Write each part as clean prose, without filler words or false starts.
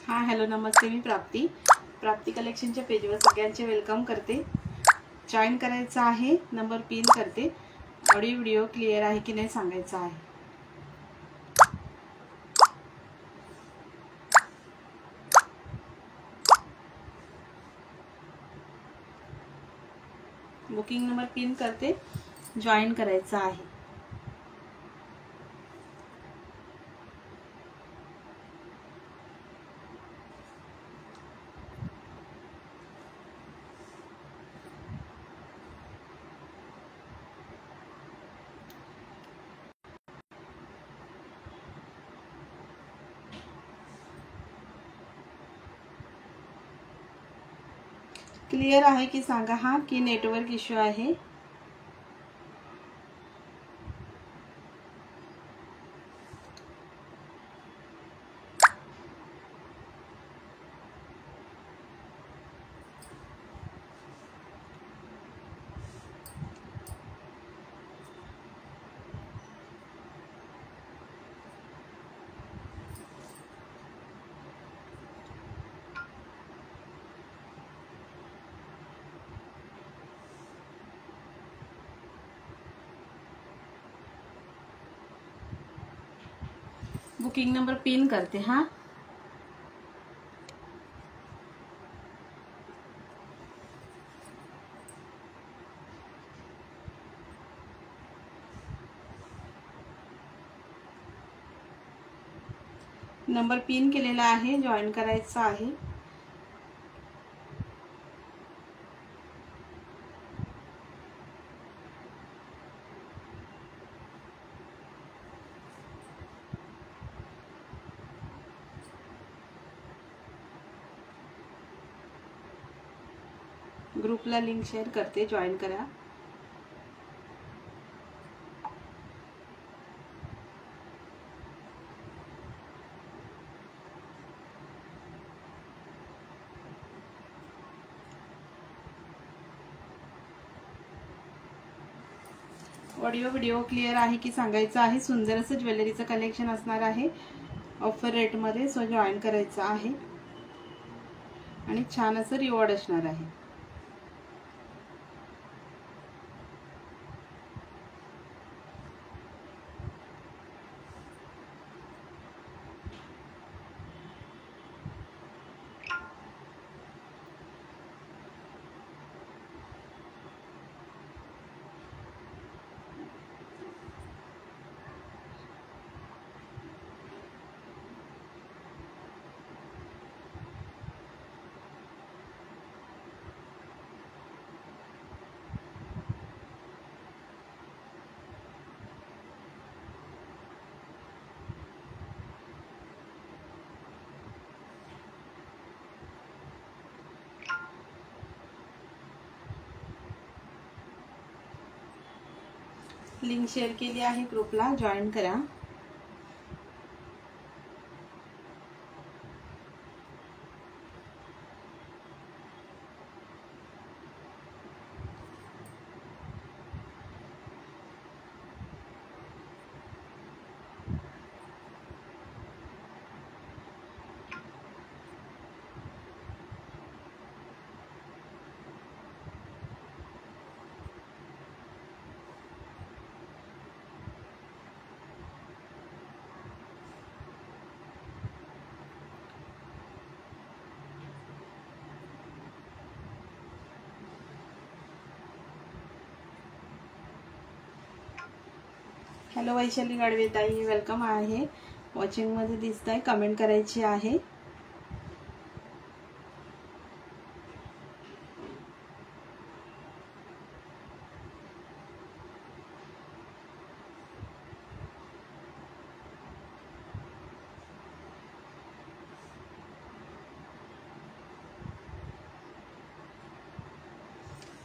हाँ हॅलो नमस्ते, मी प्राप्ती कलेक्शनच्या पेजवर सगळ्यांचे वेलकम करते। जॉईन करायचं आहे, नंबर पिन करते। ऑडिओ व्हिडिओ क्लिअर आहे की नाही सांगायचं आहे। बुकिंग नंबर पिन करते, जॉईन करायचं आहे। क्लिअर आहे की सांगा हा, की नेटवर्क इश्यू आहे। बुकिंग नंबर पिन करते हाँ। नंबर पिन केलेला आहे, जॉईन करायचं आहे। ग्रुपला लिंक शेअर करते, जॉईन करा। ऑडिओ व्हिडिओ क्लिअर आहे की सांगायचं आहे। सुंदर असं ज्वेलरीचं कलेक्शन असणार आहे ऑफर रेट मध्ये, सो जॉईन करायचं आहे आणि छान असं रिवॉर्ड असणार आहे। लिंक शेअर केली आहे, ग्रुपला जॉईन करा। हॅलो वैशाली गाडवे ताई, वेलकम आहे। वॉचिंग मध्ये दिसताय, कमेंट करायची आहे।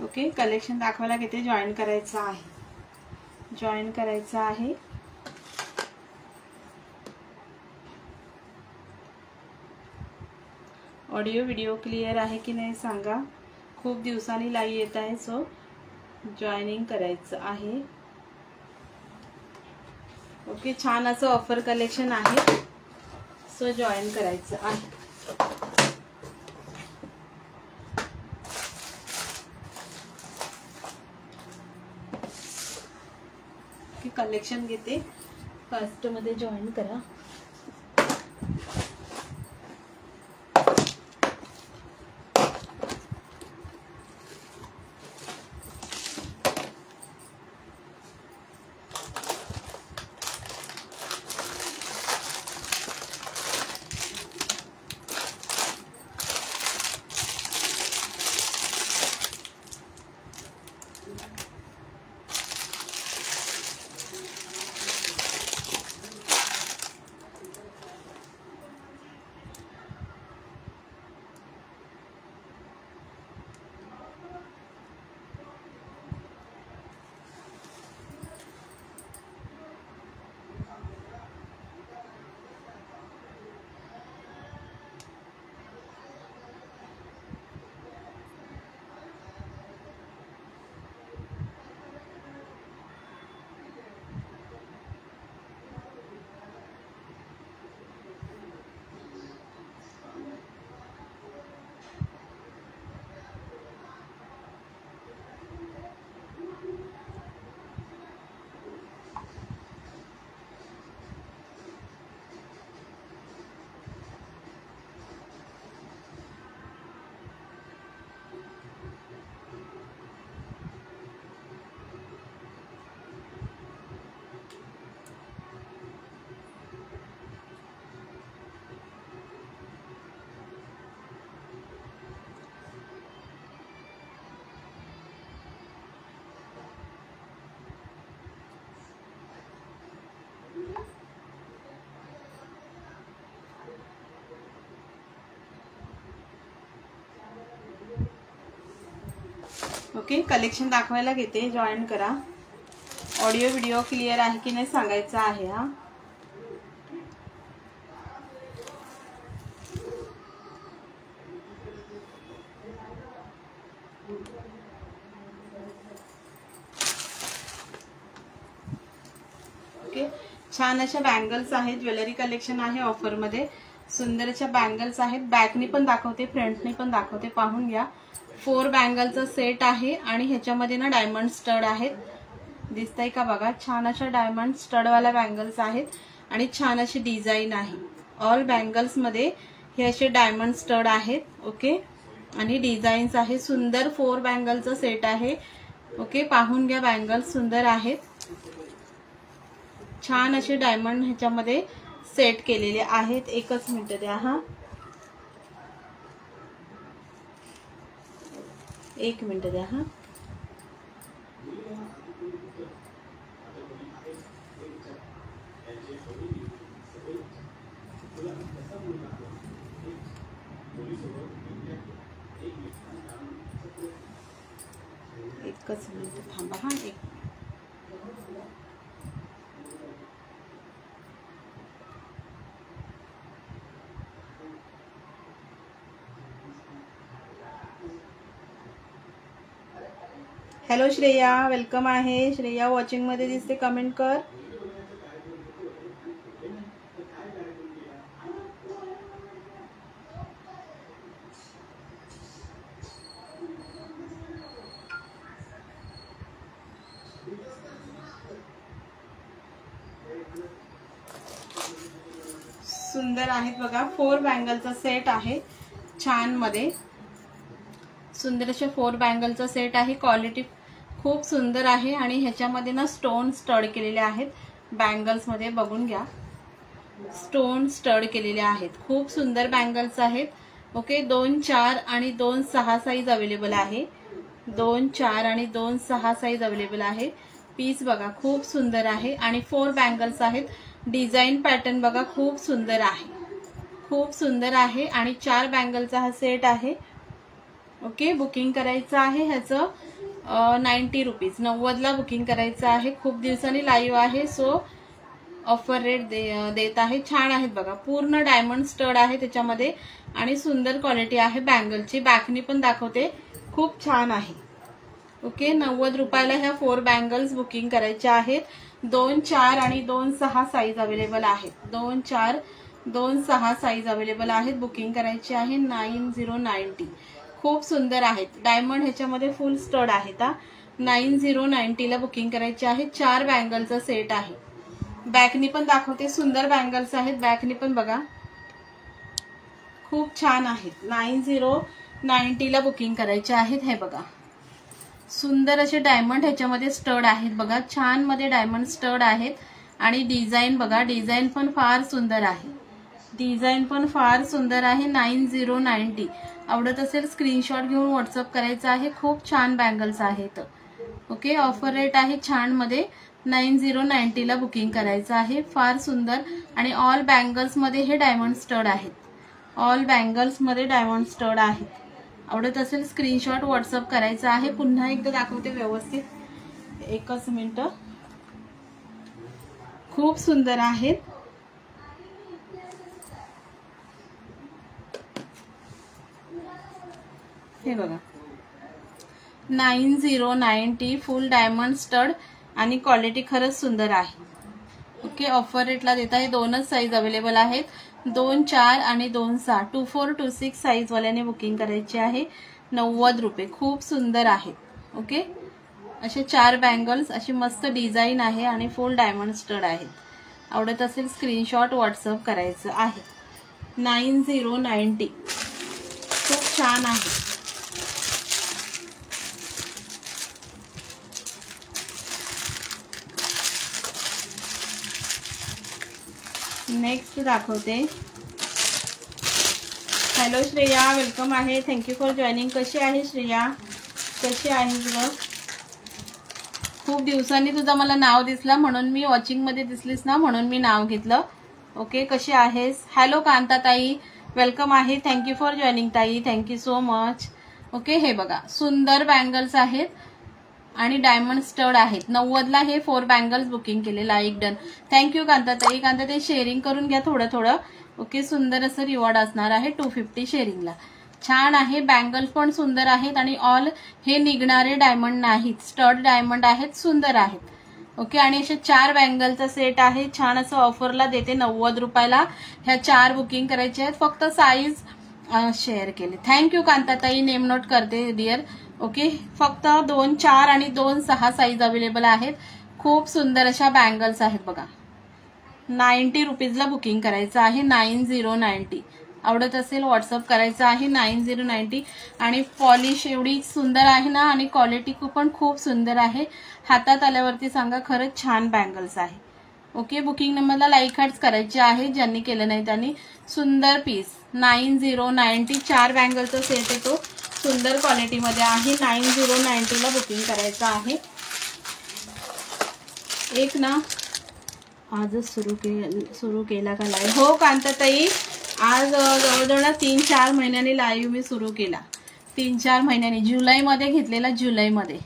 ओके, कलेक्शन दाखवायला घेते, जॉईन करायचं आहे। जॉईन करायचं आहे। ऑडिओ व्हिडिओ क्लिअर आहे की नाही सांगा। खूप दिवसांनी लाईव्ह येत आहे, सो जॉईनिंग करायचं आहे। ओके, छान असं ऑफर कलेक्शन आहे, सो जॉईन करायचं आहे। कलेक्शन घेते, फर्स्ट मध्ये जॉईन करा. ओके, कलेक्शन दाखवायला घेते, जॉईन करा. ऑडिओ व्हिडिओ क्लिअर आहे की नाही सांगायचं आहे. हा ओके, छान अशा बँगल्स आहेत, ज्वेलरी कलेक्शन आहे ऑफर मध्ये. सुंदर अशा बँगल्स आहेत, बॅकनी पण दाखवते, फ्रंटनी पण दाखवते, पाहून घ्या. 4 बँगलचा सेट आहे आणि ह्याच्यामध्ये ना डायमंड स्टड आहेत. दिसतंय का बघा, छान अशा डायमंड स्टड वाल्या बँगल्स आहेत आणि छान अशी डिझाईन आहे. ऑल बँगल्स मध्ये हे असे डायमंड स्टड आहेत. ओके, आणि डिझाईन्स आहे. सुंदर 4 बँगलचा सेट आहे. ओके, पाहून घ्या, बँगल्स सुंदर आहेत. छान असे डायमंड ह्याच्यामध्ये सेट केलेले आहेत. एकच मिनिट द्या. हा, एक मिनिट द्या. हा, एकच मिनिट थांबा. हा, एक हॅलो श्रेया, वेलकम आहे. श्रेया वॉचिंग मध्ये दिसते, कमेंट कर. सुंदर आहेत बघा, 4 बँगलचा सेट आहे छान मध्ये. सुंदर अशा 4 बँगलचा सेट आहे. क्वालिटी खूप सुंदर आहे आणि ह्याच्यामध्ये ना स्टोन स्टड केलेले आहेत. बँगल्स मध्ये बघून घ्या, स्टोन स्टड केलेले आहेत. खूप सुंदर बँगल्स आहेत. ओके, 2, 4 आणि 2, 6 साईज अवेलेबल आहे. 2, 4 आणि 2, 6 साईज अवेलेबल आहे. पीस बघा, खूप सुंदर आहे आणि 4 बँगल्स आहेत. डिझाईन पॅटर्न बघा, खूप सुंदर आहे, खूप सुंदर आहे आणि 4 बँगलचा हा सेट आहे. ओके, बुकिंग करायचं आहे ह्याचं 90 रुपीज, 90ला बुकिंग करायचं आहे. खूप दिवसांनी लाईव्ह आहे, सो ऑफर रेट देत आहे. छान आहेत बघा, पूर्ण डायमंड स्टड आहे त्याच्यामध्ये आणि सुंदर क्वालिटी आहे बँगलची. बॅकनी पण दाखवते, खूप छान आहे. ओके, 90 रुपयाला ह्या 4 बँगल्स बुकिंग करायच्या आहेत. 2, 4 आणि 2, 6 साईज अवेलेबल आहेत. 2, 4, 2, 6 साईज अवेलेबल आहेत. बुकिंग करायची आहे 9090. खूप सुंदर आहेत. डायमंड ह्याच्यामध्ये फुल स्टड आहेत. 9090 ला बुकिंग करायची आहे। 4 बँगलचा सेट आहे। बॅकनी पण दाखवते, सुंदर बँगल्स आहेत। बॅकनी पण बघा खूप छान आहेत। 9090 ला बुकिंग करायचे आहेत। हे बघा सुंदर असे डायमंड ह्याच्यामध्ये स्टड आहेत बघा, छान मध्ये डायमंड स्टड आहेत। आणि डिझाइन बघा, डिझाइन पण फार सुंदर आहे, डिझाइन पण फार सुंदर आहे। 9090 आवडत असेल स्क्रीनशॉट घेऊन व्हॉट्सअप करायचा आहे। खूप छान बँगल्स आहेत। ओके, ऑफर रेट आहे छान मध्ये। 9090 ला बुकिंग करायचं आहे, फार सुंदर। आणि ऑल बँगल्स मध्ये हे डायमंड स्टड आहेत, ऑल बँगल्स मध्ये डायमंड स्टड आहेत। आवडत असेल स्क्रीनशॉट व्हॉट्सअप करायचा आहे। पुन्हा एकदा दाखवते व्यवस्थित, एकच मिनिट। खूप सुंदर आहेत। हे बघा 9090 फुल डायमंड स्टड आणि क्वालिटी खरंच सुंदर आहे। ओके, ऑफर रेटला देत आहे। दोनच साईज अवेलेबल आहेत, 2, 4 आणि 2, 6। 24, 26 साईज वाल्याने बुकिंग करायची आहे। 90 रुपये, खूप सुंदर आहेत। ओके, असे 4 बँगल्स, अशी मस्त डिझाइन आहे आणि फुल डायमंड स्टड आहेत। आवडत असेल स्क्रीनशॉट व्हॉट्सअप करायचं आहे। 9090 खूप छान आहे। नेक्स्ट दाखवते। हॅलो श्रेया, वेलकम आहे, थँक्यू फॉर जॉईनिंग। कशी आहे श्रेया, कशी आहेस ग? खूप दिवसांनी तुझं मला नाव दिसला, म्हणून मी वॉचिंग मध्ये दिसलीस ना, म्हणून मी नाव घेतलं। ओके, कशी आहेस? हॅलो कांता ताई, वेलकम आहे, थँक्यू फॉर जॉईनिंग ताई, थँक्यू सो मच। ओके, हे बघा सुंदर बँगल्स आहेत आणि डायमंड स्टड आहेत। 90 ला हे 4 बँगल्स बुकिंग केले, लाईक डन, थँक्यू कांताताई। कांताताई शेअरिंग करून घ्या थोडं थोडं। ओके, सुंदर असं रिवॉर्ड असणार आहे 250 शेअरिंगला। छान आहे, बँगल्स पण सुंदर आहेत आणि ऑल हे निघणारे डायमंड नाहीत, स्टड डायमंड आहेत, सुंदर आहेत। ओके, आणि असे 4 बँगलचा सेट आहे, छान असं ऑफरला देते 90 रुपयाला। ह्या 4 बुकिंग करायचे आहेत, फक्त साईज शेअर केले। थँक्यू कांताताई, नेम नोट करते डिअर। ओके, फक्त 2, 4 आणि 2, 6 साईज अवेलेबल आहेत। खूप सुंदर अशा बँगल्स आहेत बघा। 90 रुपीजला बुकिंग करायचं आहे। 9090 आवडत असेल व्हॉट्सअप करायचं आहे। 9090 आणि पॉलिश एवढी सुंदर आहे ना, आणि क्वालिटी पण खूप सुंदर आहे। हातात आल्यावरती सांगा, खरंच छान बँगल्स आहे। ओके, बुकिंग नंबरला लाईक हार्ट्स करायचे आहे, ज्यांनी केलं नाही त्यांनी। सुंदर पीस 9090, 4 बँगलचा सेट येतो, सुंदर क्वालिटी मध्ये आहे। 9090 ला बुकिंग करायचं आहे। एक ना आजच सुरू केला का लाईव्ह? हो कांताताई, आज जवळजवळ 3-4 महिन्यांनी लाईव्ह मी सुरू केला, 3-4 महिन्यांनी। जुलैमध्ये घेतलेला, जुलैमध्ये।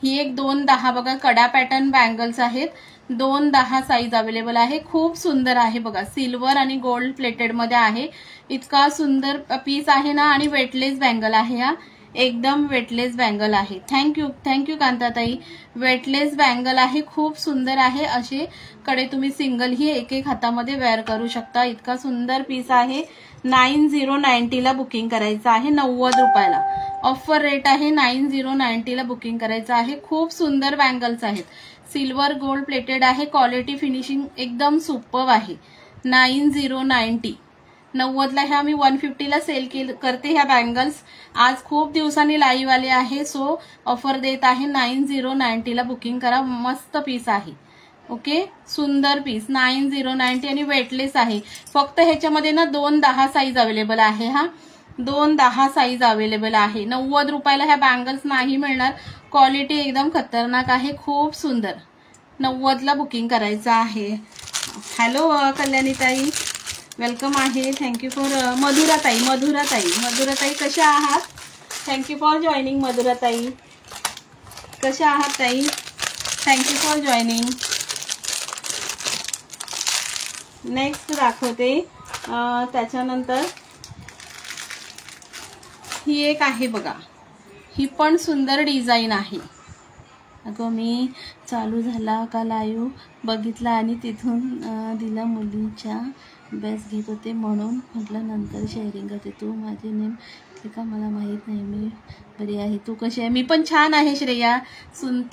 ही एक 2-10 बघा, कडा पॅटर्न बँगल्स आहेत, 2-10 साईज अवेलेबल आहे। खूप सुंदर आहे बघा, सिल्वर आणि गोल्ड प्लेटेड मध्ये आहे। इतका सुंदर पीस आहे ना, आणि वेटलेस बँगल आहे हा, एकदम वेटलेस बँगल आहे। थँक्यू कांताताई, वेटलेस बँगल आहे, खूप सुंदर आहे। असे कडे तुम्ही सिंगल ही एक हातामध्ये वेअर करू शकता, इतका सुंदर पीस आहे। 9090 ला बुकिंग करायचं आहे, 90 रुपयाला ऑफर रेट आहे। 9090 ला बुकिंग करायचं आहे। खूप सुंदर बँगल्स आहेत, सिल्वर गोल्ड प्लेटेड आहे, क्वालिटी फिनिशिंग एकदम सुपर्ब आहे। 9090 90 ला ह्या मी 150 ला सेल करते ह्या बँगल्स। आज खूप दिवसांनी लाईव्ह आले आहे, सो ऑफर देत आहे। 9090 ला बुकिंग करा, मस्त पीस आहे। ओके, सुंदर पीस 9090 आणि वेटलेस आहे। फक्त ह्याच्यामध्ये ना 2-10 साईज अवेलेबल आहे हा, 2-10 साईज अवेलेबल आहे। 90 रुपयाला ह्या बँगल्स नाही मिळणार, क्वालिटी एकदम खतरनाक आहे, खूप सुंदर। 90 ला बुकिंग करायचं आहे। हॅलो कल्याणीताई, वेलकम आहे, थँक्यू फॉर मधुराताई कशा आहात? थँक्यू फॉर जॉईनिंग मधुराताई, कशा आहात ताई? Thank you for joining. नेक्स्ट दाखवते, त्याच्यानंतर ही एक आहे बघा, ही पण सुंदर डिझाइन आहे। अगं मी चालू झाला का लाईव्ह बघितला आणि तिथून दिला मुलीच्या बेस्ट घेत होते म्हणून म्हटलं नंतर शेअरिंग करते. तू माझे नेम ते का मला माहीत नाही. मी बरी आहे. तू कशी आहे? मी पण छान आहे श्रेया.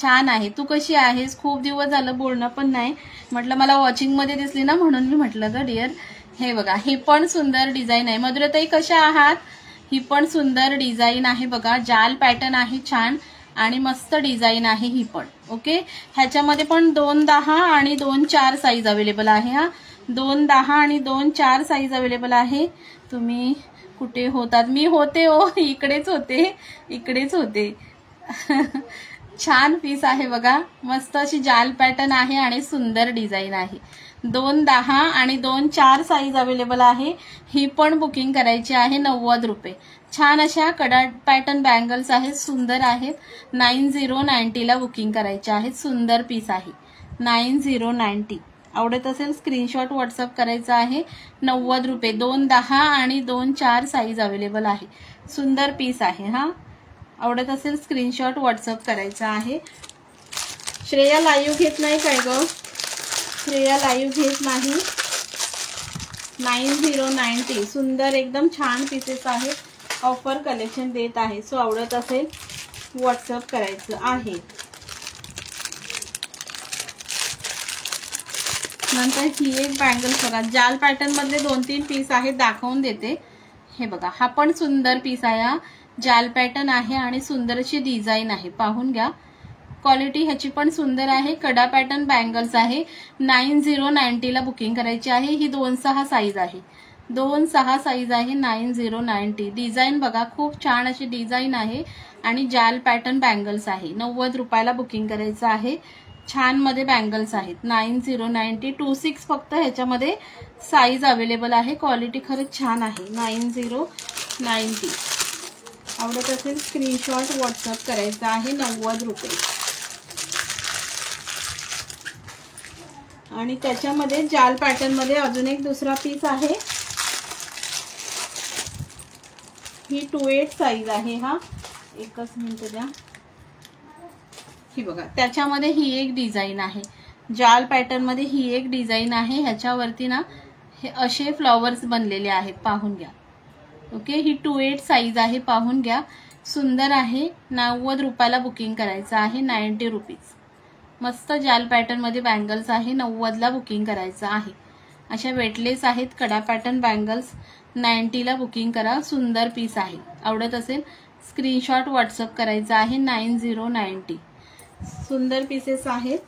छान आहे. तू कशी आहेस? खूप दिवस झालं बोलणं पण नाही. म्हटलं मला वॉचिंगमध्ये दिसली ना म्हणून मी म्हटलं ग डिअर. हे बघा, ही पण सुंदर डिझाईन आहे. मधुराताई कशा आहात? ही पण सुंदर डिझाईन आहे बघा. जाल पॅटर्न आहे छान आणि मस्त डिझाईन आहे ही पण. ओके, ह्याच्यामध्ये पण 2-10 आणि 2-4 साईज अवेलेबल आहे. हा 2-10 आणि 2-4 साईज अवेलेबल आहे. तुम्ही कुठे होतात? मी होते हो, इकडेच होते. छान पीस आहे बघा. मस्त अशी जाल पॅटर्न आहे आणि सुंदर डिझाईन आहे. 2-10 आणि 2-4 साईज अवेलेबल आहे. ही पण बुकिंग करायची आहे. 90 रुपये. छान अशा कडा पॅटर्न बँगल्स आहेत, सुंदर आहेत. 9090 बुकिंग करायचे आहेत. सुंदर पीस आहे. 9090. आवडत असेल स्क्रीनशॉट व्हॉट्सअप करायचा आहे. 90 रुपये. 2-10 आणि 2-4 साईज अवेलेबल आहे. सुंदर पीस आहे. हा, आवडत असेल स्क्रीनशॉट व्हॉट्सअप करायचा आहे. श्रेया लाईव्ह घेत नाही काय ग? श्रेया लाईव्ह घेत नाही. 9090. सुंदर एकदम छान पीसेस आहेत. ऑफर कलेक्शन देत आहे. सो आवडत असेल व्हॉट्सअप करायचं आहे. नंतर ही एक बँगल बघा. जाल पॅटर्न मधले 2-3 पीस आहेत, दाखवून देते. हे बघा, हा पण सुंदर पीस आहे. जाल पॅटर्न आहे आणि सुंदर अशी डिझाईन आहे. पाहून घ्या. क्वालिटी ह्याची पण सुंदर आहे. कडा पॅटर्न बँगल्स आहे. 9090 बुकिंग करायची आहे. ही 2-6 साईज आहे. 2-6 साईज आहे. 9090. डिझाईन बघा, खूप छान अशी डिझाईन आहे आणि जाल पॅटर्न बँगल्स आहे. 90 रुपयाला बुकिंग करायचं आहे. छान मध्ये बँगल्स आहेत. 9090. 26 फक्त ह्याच्यामध्ये साईज अवेलेबल आहे. क्वालिटी खरंच छान आहे. 9090. आवडत असेल स्क्रीनशॉट व्हॉट्सअप करायचा आहे. 90 रुपये. आणि त्याच्यामध्ये जाल पॅटर्न मध्ये अजून एक दुसरा पीस आहे. ही 28 साईज आहे. हा, एकच मिनिट द्या. ही बघा, त्याच्यामध्ये ही एक डिझाईन आहे. जाल पॅटर्न मध्ये ही एक डिझाईन आहे. ह्याच्यावरती ना हे असे फ्लॉवर्स बनलेले आहेत. पाहून घ्या. ओके, ही 28 साईज आहे. पाहून घ्या. सुंदर आहे. 90 रुपयाला बुकिंग करायचं आहे. 90 रुपीज. मस्त जाल पॅटर्न मध्ये बँगल्स आहे. 90ला बुकिंग करायचं आहे. अशा वेटलेस आहेत कडा पॅटर्न बँगल्स. 90ला बुकिंग करा. सुंदर पीस आहे. आवडत असेल स्क्रीनशॉट व्हॉट्सअप करायचा आहे. 9090. सुंदर पीसेस आहेत.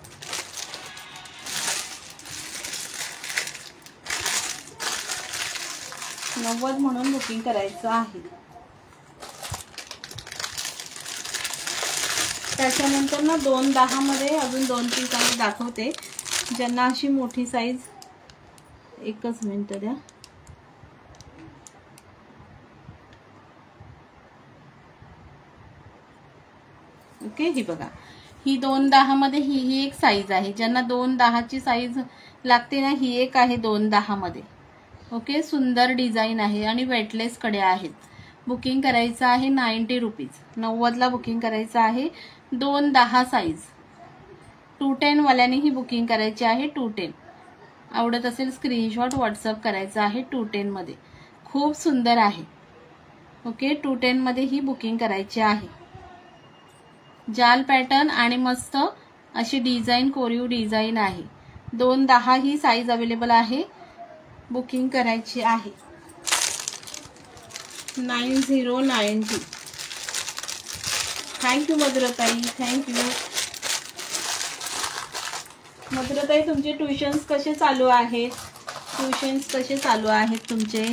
$90 म्हणून बुकिंग करायचं आहे. त्याच्यानंतर ना 2-10 मध्ये अजून 2 पीस आहे, दाखवते. ज्यांना अशी मोठी साईज, एकच मिनिट द्या. ओके, ही बघा, ही 2-10 मध्ये ही एक साईज आहे. ज्यांना 2-10 ची साईज लागते ना, ही एक आहे 2-10 मध्ये. ओके, सुंदर डिझाईन आहे आणि वेटलेस कडे आहेत. बुकिंग करायचं आहे 90 रुपीज. 90ला बुकिंग करायचं आहे. 2-10 साईज. 210 वाल्याने ही बुकिंग करायची आहे. 210. आवडत असेल स्क्रीनशॉट व्हॉट्सअप करायचा आहे. 210 मध्ये खूप सुंदर आहे. ओके, 210 मध्ये ही बुकिंग करायची आहे. जाल पॅटर्न आणि मस्त अशी डिझाईन, कोरीव डिझाईन आहे. 2-10 ही साईज अवेलेबल आहे. बुकिंग करायची आहे. 9090. थँक्यू मधुरताई, थँक्यू. मधुरताई, तुमचे ट्युशन्स कसे चालू आहेत? ट्युशन्स कसे चालू आहेत तुमचे?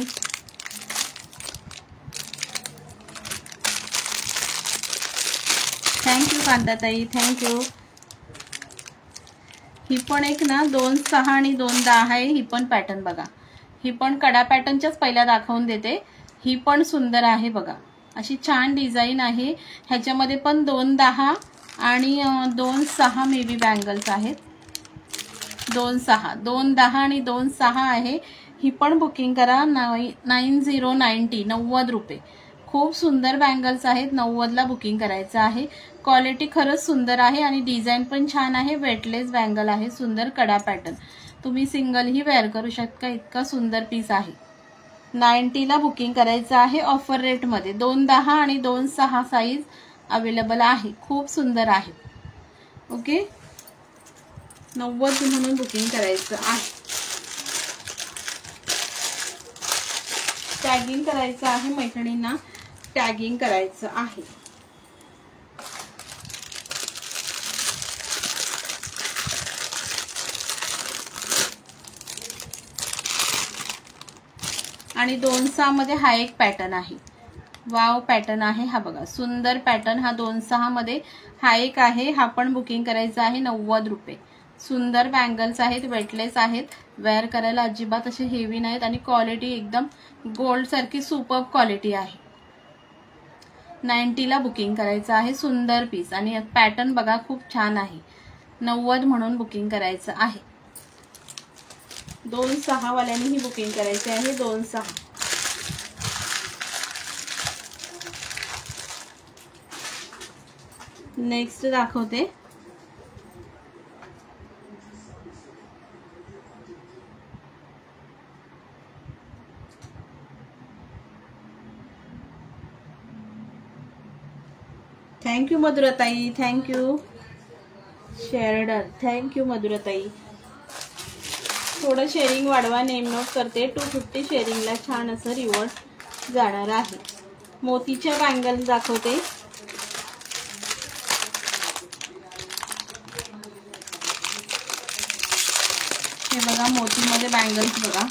Thank you कांताताई, thank you. ही पण एक ना 2-6 आणि 2-10 आहे. ही पण पॅटर्न बघा. ही पण कडा पॅटर्नच्याच पहिला दाखवून देते. ही पण सुंदर आहे बघा. अशी छान डिझाईन आहे. ह्याच्यामध्ये पण 2-10 आणि 2-6 मे बी बँगल्स आहेत. 2-6, 2-10 आणि 2-6 आहे. ही पण बुकिंग करा. 9090. 90 रुपये. खूप सुंदर बँगल्स आहेत. 90ला बुकिंग करायचं आहे. क्वालिटी खरंच सुंदर आहे आणि डिझाईन पण छान आहे. वेटलेस बँगल आहे. सुंदर कडा पॅटर्न. तुम्ही सिंगलही वेअर करू शकता, इतका सुंदर पीस आहे. 90ला बुकिंग करायचं आहे ऑफर रेटमध्ये. 210 आणि 26 साईज अवेलेबल आहे. खूप सुंदर आहे. ओके, 90 म्हणून बुकिंग करायचं आहे. टॅगिंग करायचं आहे, मैत्रिणींना टॅगिंग करायचं आहे. आणि 206 मध्ये हा एक पॅटर्न आहे. वाव पॅटर्न आहे हा बघा, सुंदर पॅटर्न हा 206 मध्ये हा एक आहे. हा पण बुकिंग करायचा आहे 90 रुपये. सुंदर बँगल्स आहेत, वेटलेस आहेत, वेअर करायला अजिबात असे हेवी नाहीत आणि क्वालिटी एकदम गोल्ड सारखी सुपर क्वालिटी आहे. 90ला बुकिंग करायचं आहे. सुंदर पीस आणि पॅटर्न बघा खूप छान आहे. 90 म्हणून बुकिंग करायचं आहे. 26 वाल्यांनीही बुकिंग करायचे आहे. 26. नेक्स्ट दाखवते. थँक्यू मधुराताई, थँक्यू शेअर्डर, थँक्यू मधुराताई. थोडं शेअरिंग वाढवा, नेम नोट करते. 250 शेअरिंगला छान असं रिवॉर्ड जाणार आहे. मोतीच्या बँगल्स दाखवते. हे बघा मोतीमध्ये बँगल्स बघा,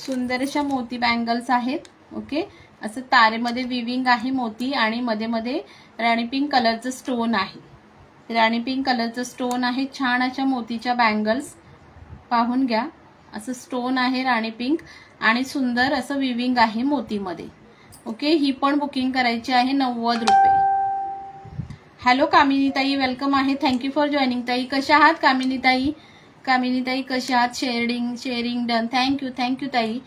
सुंदर अशा मोती बँगल्स आहेत. ओके, असं तारेमध्ये विविंग आहे मोती आणि मध्ये मध्ये राणी पिंक कलरचं स्टोन आहे. राणी पिंक कलरचं स्टोन आहे. छान अशा मोतीच्या बँगल्स पाहून घ्या. असं स्टोन आहे राणी पिंक आणि सुंदर असं विविंग आहे मोतीमध्ये. ओके, ही पण बुकिंग करायची आहे 90 रुपये. हॅलो कामिनी ताई, वेलकम आहे. थँक्यू फॉर जॉईनिंग ताई. कशा आहात कामिनी ताई? कामिनी ताई कशा आहात? Sharing done. थँक्यू ताई.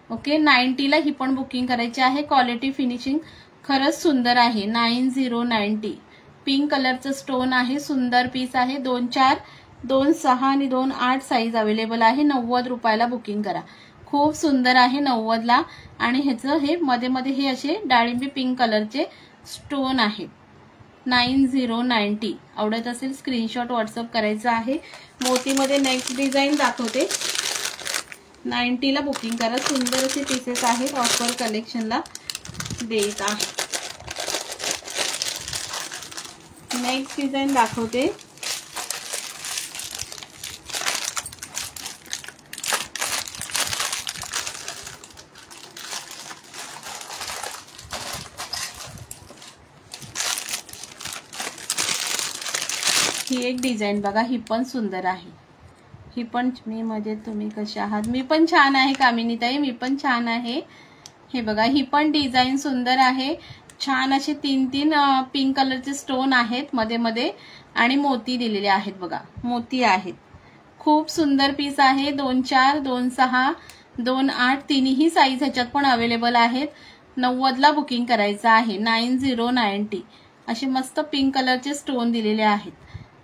ओके, 90ला ही पण बुकिंग करायची आहे. क्वालिटी फिनिशिंग खरंच सुंदर आहे. 9090 पिंक कलरचं स्टोन आहे. सुंदर पीस आहे. 24, 26 आणि 28 साईज अवेलेबल आहे. 90 रुपयाला बुकिंग करा. खूप सुंदर आहे 90ला. आणि ह्याचं हे मध्ये मध्ये हे असे डाळिंबी पिंक कलरचे स्टोन आहेत. 9090 आवडत असेल स्क्रीनशॉट व्हॉट्सअप करायचा आहे. मोतीमध्ये नेक्स्ट डिझाईन दाखवते. 90ला बुकिंग करा. सुंदर असे पीसेस आहेत. ऑफर कलेक्शनला देत आहे. नेक्स्ट डिझाईन दाखवते. ही एक डिझाईन बघा, ही पण सुंदर आहे. ही पण मी मजेत, तुम्ही कशा आहात? मी पण छान आहे कामिनी ताई, मी पण छान आहे. हे बघा, ही पण डिझाईन सुंदर आहे. छान असे 3 पिंक कलरचे स्टोन आहेत मध्ये मध्ये आणि मोती दिलेले आहेत बघा, मोती आहेत. खूप सुंदर पीस आहे. 24, 26, 28 तिन्ही साईज ह्याच्यात पण अवेलेबल आहेत. 90ला बुकिंग करायचं आहे. 9090 असे मस्त पिंक कलरचे स्टोन दिलेले आहेत.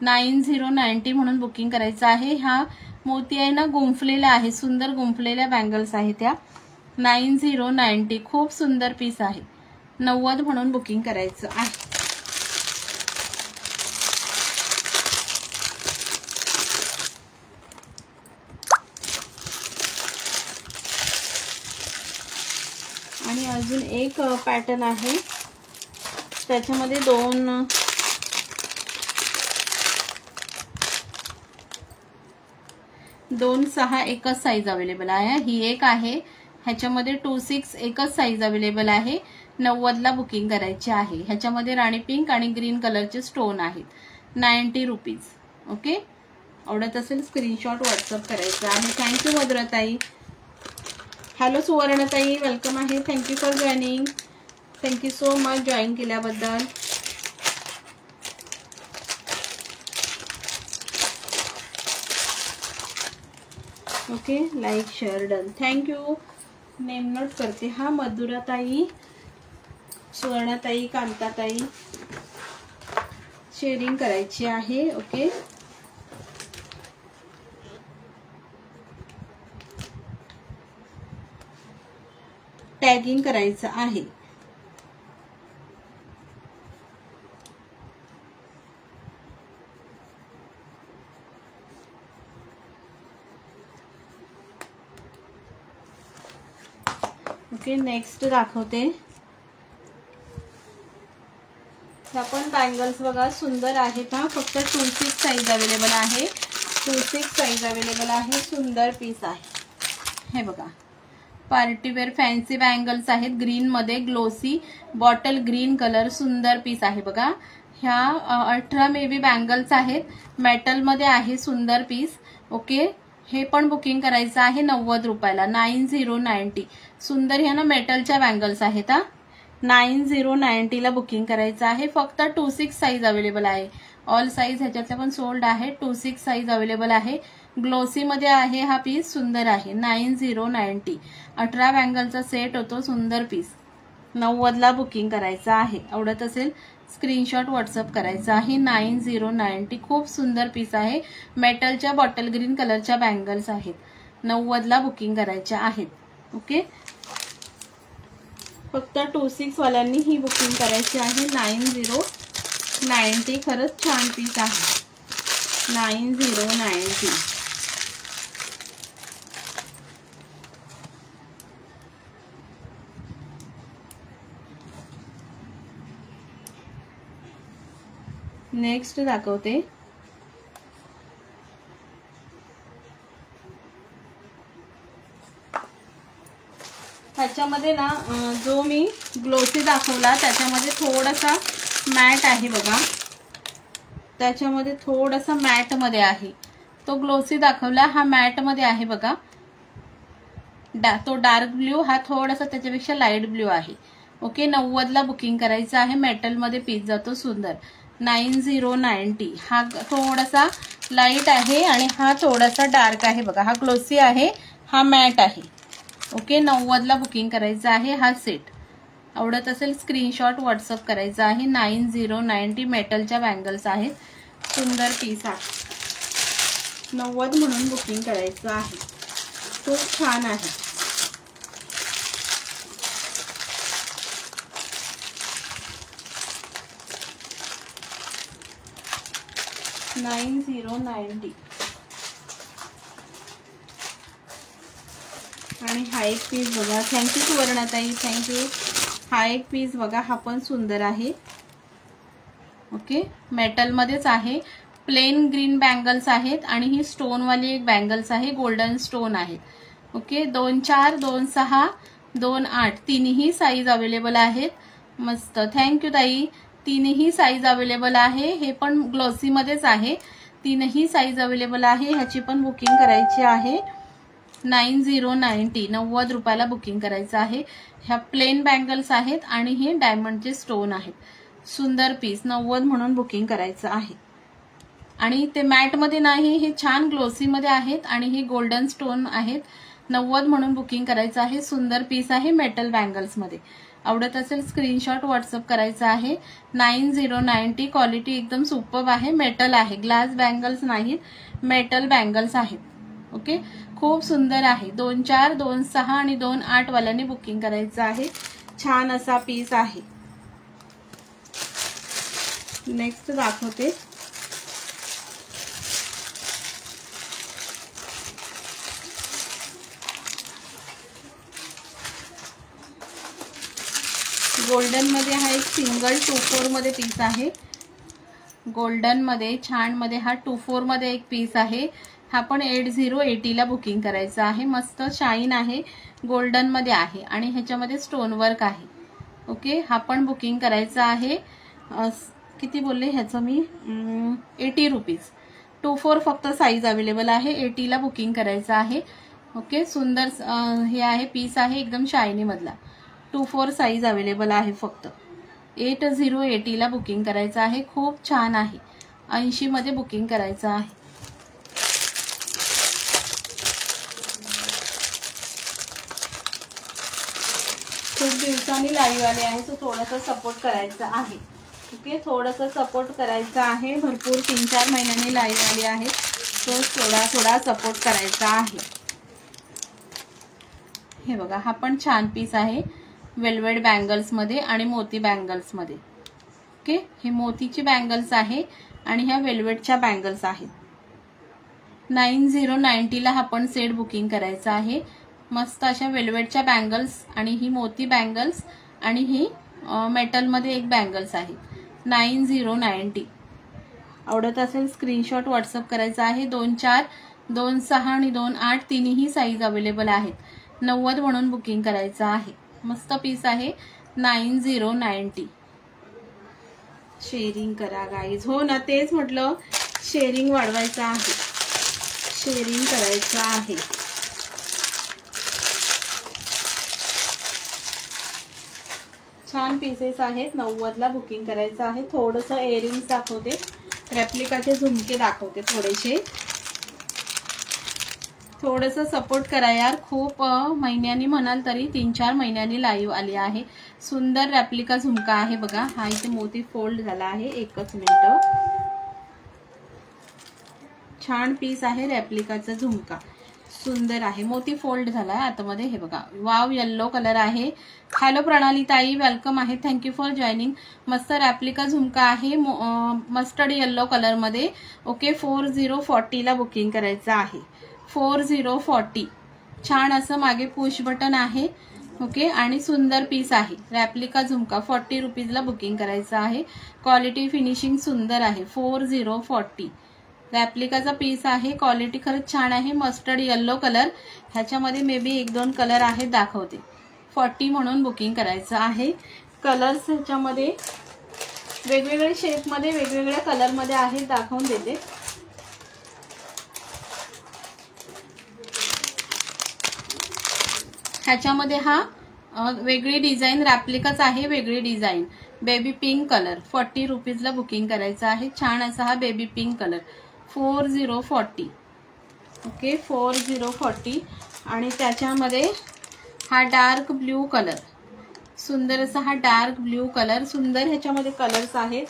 9090 म्हणून बुकिंग करायचं आहे. हा मोती आहे ना गुंफलेला आहे, सुंदर गुंफलेल्या बँगल्स आहेत त्या. 9090 खूप सुंदर पीस आहे. 90 म्हणून बुकिंग करायचं आहे. आणि अजून एक पॅटर्न आहे, त्याच्यामध्ये 2-6 एकच साईज अवेलेबल आहे. ही एक आहे, ह्याच्यामध्ये 2-6 एकच साईज अवेलेबल आहे. 90ला बुकिंग करायची आहे. ह्याच्यामध्ये राणी पिंक आणि ग्रीन कलरचे स्टोन आहेत. 90 रुपीज. ओके, आवडत असेल स्क्रीनशॉट व्हॉट्सअप करायचा आहे. थँक्यू मधुराताई. हॅलो सुवर्णताई, वेलकम आहे. Thank you for joining. Thank you so much join केल्याबद्दल. Okay, like share done. Thank you. Name note करते. हा मधुराताई, सुवर्णताई, कांताताई शेअरिंग करायची आहे. ओके, टॅगिंग करायचं आहे. ओके, नेक्स्ट दाखवते. ह्या पण बँगल्स बघा सुंदर आहेत हा. फक्त 2-6 साईज अवेलेबल आहे. 2-6 साईज अवेलेबल आहे. सुंदर पीस आहे. हे बघा, पार्टीवेअर फॅन्सी बँगल्स आहेत. ग्रीन मध्ये ग्लोसी बॉटल ग्रीन कलर. सुंदर पीस आहे बघा. ह्या 18 मेबी बँगल्स आहेत. मेटल मध्ये आहे. सुंदर पीस. ओके, हे पण बुकिंग करायचं आहे 90 रुपयाला. 9090. सुंदर ह्या ना मेटलच्या बँगल्स आहेत हा. 9090 ला बुकिंग करायचं आहे. फक्त 2-6 साईज अवेलेबल आहे. ऑल साईज ह्याच्यातले पण सोल्ड आहे. 2-6 साईज अवेलेबल आहे. ग्लोसी मध्ये आहे हा पीस. सुंदर आहे. 9090. 18 बँगलचा सेट होतो. सुंदर पीस. 90 ला बुकिंग करायचं आहे. आवडत असेल स्क्रीनशॉट व्हॉट्सअप करायचा आहे. 9090. खूप सुंदर पीस आहे. मेटलच्या बॉटल ग्रीन कलरच्या बँगल्स आहेत. 90 ला बुकिंग करायच्या आहेत. ओके, फक्त 2-6 वाल्यांनी ही बुकिंग करायची आहे. 9090. खरंच छान पीस आहे. 9090. नेक्स्ट दाखवते. त्याच्यामध्ये ना जो मी ग्लोसी दाखवला त्याच्यामध्ये थोडासा मॅट आहे बघा. त्याच्यामध्ये थोडासा मॅट मध्ये आहे. तो ग्लोसी दाखवला हा मॅट मध्ये आहे बघा. तो डार्क ब्ल्यू, हा थोडासा त्याच्यापेक्षा लाईट ब्ल्यू आहे. ओके, 90 ला बुकिंग करायचं आहे. मेटल मध्ये पीस जातो. सुंदर. 9090. हा थोडासा लाईट आहे आणि हा थोडासा डार्क आहे बघा. हा ग्लोसी आहे, हा मॅट आहे. ओके, 90 ला बुकिंग करायचं आहे. हा सेट आवडत असेल स्क्रीनशॉट व्हॉट्सअप करायचा आहे. 9090. मेटलच्या बँगल्स आहेत. सुंदर पीस आहे. 90 म्हणून बुकिंग करायचं आहे. खूप छान आहे. $9090. आणि हा एक पीस बघा. थँक्यू सुवर्णाताई, थँक्यू. हा एक पीस बघा. हा पण सुंदर आहे. ओके, मेटल मध्येच आहे. प्लेन ग्रीन बँगल्स आहेत आणि ही स्टोन वाली एक बँगल्स आहे. गोल्डन स्टोन आहे. ओके, 2-4, 2-6, 2-8 तिन्ही साईज अवेलेबल आहेत. मस्त. थँक्यू ताई. तीनही साईज अवेलेबल आहे. हे पण ग्लॉसी मध्येच आहे. तीनही साईज अवेलेबल आहे. ह्याची पण बुकिंग करायची आहे. 9090. 90 रुपयाला बुकिंग करायचं आहे. ह्या प्लेन बँगल्स आहेत आणि हे डायमंडचे स्टोन आहेत. सुंदर पीस. 90 म्हणून बुकिंग करायचं आहे. आणि ते मॅट मध्ये नाही, हे छान ग्लोसी मध्ये आहेत आणि हे गोल्डन स्टोन आहेत. 90 म्हणून बुकिंग करायचं आहे. सुंदर पीस आहे मेटल बँगल्स मध्ये. आवडत असेल स्क्रीनशॉट व्हॉट्सअप करायचा आहे. 9090. क्वालिटी एकदम सुपर्ब आहे. मेटल आहे. ग्लास बँगल्स नाहीत, मेटल बँगल्स आहेत. ओके, खूप सुंदर आहे. 2-4, 2-6 आणि 2-8 वाल्यांनी बुकिंग करायचं आहे. छान असा पीस आहे. नेक्स्ट दाखवते. गोल्डन मध्ये हा एक सिंगल 2-4 मध्ये पीस आहे. गोल्डन मध्ये छान मध्ये हा 2-4 मध्ये एक पीस आहे. हा पण 8080 ला बुकिंग करायचा आहे. मस्त शाईन आहे. गोल्डन मध्ये आहे आणि ह्याच्यामध्ये स्टोन वर्क आहे. ओके, हा पण बुकिंग करायचा आहे. किती बोलले ह्याचं मी? 80 रुपीज. 2-4 फक्त साईज अवेलेबल आहे. 80 ला बुकिंग करायचं आहे. ओके, सुंदर हे आहे पीस आहे. एकदम शायनी मधला. 2-4 साईज अवेलेबल आहे. फक्त 8080 ला बुकिंग करायचं आहे. खूप छान आहे. 80 मध्ये बुकिंग करायचं आहे. खूप दिवसांनी लाईव्ह आले आहे, सो थोडासा सपोर्ट करायचा आहे. ओके, थोडासा सपोर्ट करायचा आहे. भरपूर 3-4 महिन्यांनी लाईव्ह आले आहेत, सो थोडा सपोर्ट करायचा आहे. हे बघा, हा पण छान पीस आहे वेल्वेट बँगल्स मध्ये आणि मोती बँगल्स मध्ये. ओके, हे मोतीची बँगल्स आहे आणि ह्या वेल्वेटच्या बँगल्स आहेत. 9090 ला हा पण सेट बुकिंग करायचा आहे. मस्त अशा वेल्वेटच्या बँगल्स आणि ही मोती बँगल्स आणि ही मेटल मध्ये एक बँगल्स आहे. 9090. आवडत असेल स्क्रीनशॉट व्हॉट्सअप करायचा आहे. 24, 26 आणि 28 तिन्ही साईज अवेलेबल आहेत. 90 म्हणून बुकिंग करायचं आहे. मस्त पीस आहे. 9090. शेअरिंग करा गाईज. हो ना, तेच म्हटलं, शेअरिंग वाढवायचं आहे, शेअरिंग करायचं आहे. छान पीसेस आहेत. 90 ला बुकिंग करायचं आहे. थोडंसं इयरिंग्स दाखवते, रेप्लिकाचे झुमके दाखवते थोडेसे. थोडंसं सपोर्ट करा यार. खूप महिन्यांनी म्हणाल तरी 3-4 महिन्यांनी लाईव्ह आली आहे. सुंदर रेप्लिका झुमका आहे बघा. हा इथे मोती फोल्ड झाला आहे. एकच मिनिट. छान पीस आहे रेप्लिकाचा झुमका, सुंदर आहे. मोती फोल्ड झाला आहे आतमध्ये. हे बघा, वाव येल्लो कलर आहे. हॅलो प्रणाली ताई, वेलकम आहे. Thank you for joining. मस्त रेप्लिका झुमका आहे मस्टर्ड येल्लो कलर मध्ये. ओके, 4040 ला बुकिंग करायचं आहे. 4040. छान असं मागे पुश बटन आहे. ओके, आणि सुंदर पीस आहे. रेप्लिका झुमका 40 रुपीजला बुकिंग करायचं आहे. क्वालिटी फिनिशिंग सुंदर आहे. 4040 रेप्लिकाचा पीस आहे. क्वालिटी खरंच छान आहे. मस्टर्ड येल्लो कलर, ह्याच्यामध्ये मे बी 1-2 कलर आहेत, दाखवते. 40 म्हणून बुकिंग करायचं आहे. कलर्स ह्याच्यामध्ये वेगवेगळे शेपमध्ये वेगवेगळ्या कलरमध्ये आहेत, दाखवून देते. ह्याच्यामध्ये हा वेगळी डिझाईन रेप्लिकाच आहे, वेगळी डिझाईन. बेबी पिंक कलर 40 रुपीजला बुकिंग करायचं आहे. छान असा हा बेबी पिंक कलर 4040. ओके, 4040. आणि त्याच्यामध्ये हा डार्क ब्ल्यू कलर, सुंदर असा हा डार्क ब्ल्यू कलर. सुंदर ह्याच्यामध्ये कलर्स आहेत.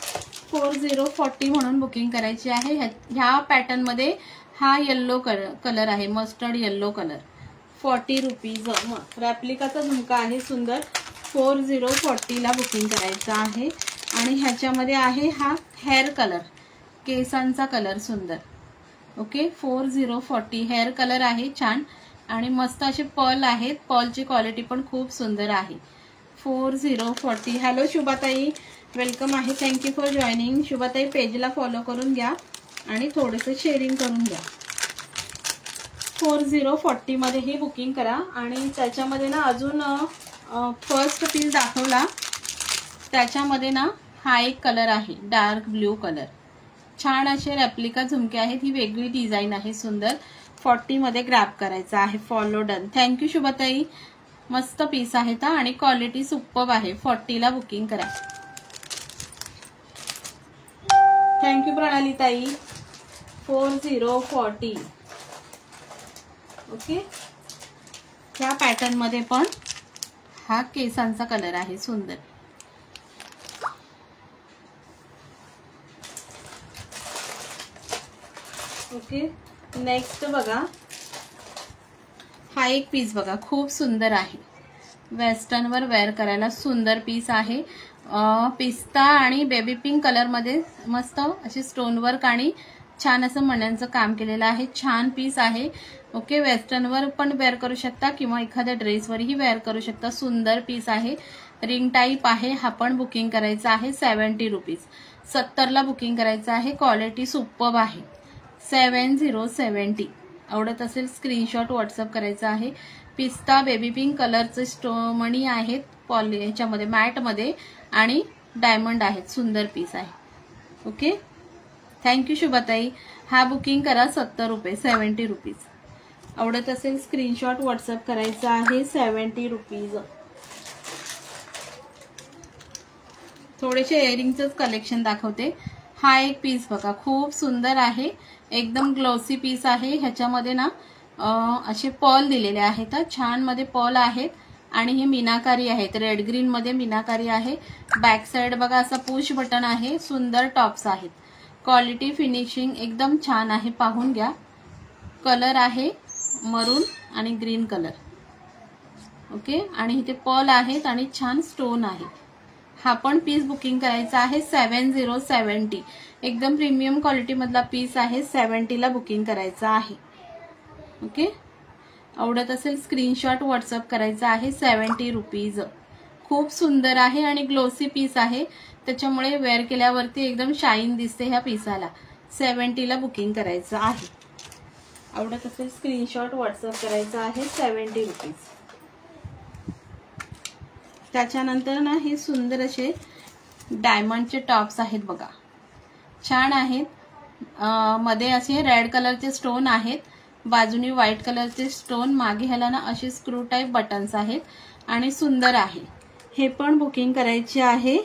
4040 म्हणून बुकिंग करायची आहे. ह्या पॅटर्न मध्ये हा येल्लो कलर आहे, मस्टर्ड येल्लो कलर. 40 रुपीज. रेप्लिकाचा झुमका आहे सुंदर. 4040 ला बुकिंग करायचं आहे. आणि ह्याच्यामध्ये आहे हा हेअर कलर, केसांचा कलर सुंदर. ओके, 4040 हेअर कलर आहे छान. आणि मस्त असे पर्ल आहेत. पर्लची क्वालिटी पण खूप सुंदर आहे. 4040. हॅलो शुभाताई, वेलकम आहे. Thank you for joining. शुभाताई, पेजला फॉलो करून घ्या आणि थोडंसं शेअरिंग करून घ्या. 4040 मध्ये ही बुकिंग करा. आणि त्याच्यामध्ये ना अजून फर्स्ट पीस दाखवला, त्याच्यामध्ये ना हा एक कलर आहे डार्क ब्ल्यू कलर. छान असे रेप्लिका झुमके आहेत. ही वेगळी डिझाईन आहे सुंदर. 40 मध्ये ग्रॅब करायचा आहे. Follow done. थँक्यू शुभाताई. मस्त पीस आहेत आणि क्वालिटी सुपर्ब आहे. 40 ला बुकिंग करा. थँक्यू प्रणाली ताई. 4040. ओके, ह्या पॅटर्न मध्ये पण हा केसांचा कलर आहे सुंदर. ओके, नेक्स्ट बघा, हा एक पीस बघा, खूप सुंदर आहे. वेस्टर्न वर वेअर करायला सुंदर पीस आहे. पिस्ता आणि बेबी पिंक कलर मध्ये मस्त असे स्टोन वर्क आणि छान असं मण्यांचं काम केलेलं आहे. छान पीस आहे. ओके, वेस्टर्न वर पण वेअर करू शकता किंवा एखाद्या ड्रेसवरही वेअर करू शकता. सुंदर पीस आहे. रिंग टाईप आहे. हा पण बुकिंग करायचा आहे. 70 रुपीज. 70 ला बुकिंग करायचं आहे. क्वालिटी सुपर्ब आहे. 7070. आवडत असेल स्क्रीनशॉट व्हॉट्सअप करायचा आहे. पिस्ता बेबी पिंक कलरचे मणी आहेत पॉली ह्याच्यामध्ये मॅट मध्ये आणि डायमंड आहेत. सुंदर पीस आहे. ओके, थँक्यू शुभाताई. हा बुकिंग करा. 70 रुपये. 70 रुपीज. आवडत असेल स्क्रीनशॉट व्हॉट्सअप करायचा आहे. 70 रुपीज. थोडेसे इयरिंगचंच कलेक्शन दाखवते. हा एक पीस बघा, खूप सुंदर आहे. एकदम ग्लॉसी पीस आहे. ह्याच्यामध्ये ना असे पर्ल दिलेले आहेत. छान मध्ये पर्ल आहेत आणि हे मीनाकारी आहेत. रेड ग्रीन मध्ये मीनाकारी आहे. बॅक साइड बघा असं पुश बटन आहे. सुंदर टॉप्स आहेत. क्वालिटी फिनिशिंग एकदम छान आहे. पाहून घ्या. कलर आहे मरून आणि ग्रीन कलर. ओके, आणि इथे पर्ल आहेत आणि छान स्टोन आहे. हा पण पीस बुकिंग करायचा आहे 7070. एकदम प्रीमियम क्वालिटी मधला पीस आहे. 70ला बुकिंग करायचा आहे. ओके, आवडत असेल स्क्रीनशॉट व्हॉट्सअप करायचा आहे. 70 रुपीज. खूप सुंदर आहे आणि ग्लोसी पीस आहे, त्याच्यामुळे वेअर केल्यावरती एकदम शाईन दिसते ह्या पीसाला. 70ला बुकिंग करायचं आहे. आवडत असेल स्क्रीनशॉट व्हॉट्सअप करायचा आहे. 70 रुपीज. त्याच्यानंतर ना हे सुंदर असे डायमंडचे टॉप्स आहेत बघा, छान आहेत. मध्ये असे रेड कलरचे स्टोन आहेत, बाजूनी व्हाईट कलरचे स्टोन, मागे ह्याला ना असे स्क्रू टाईप बटन्स आहेत आणि सुंदर आहे. हे पण बुकिंग करायचे आहे.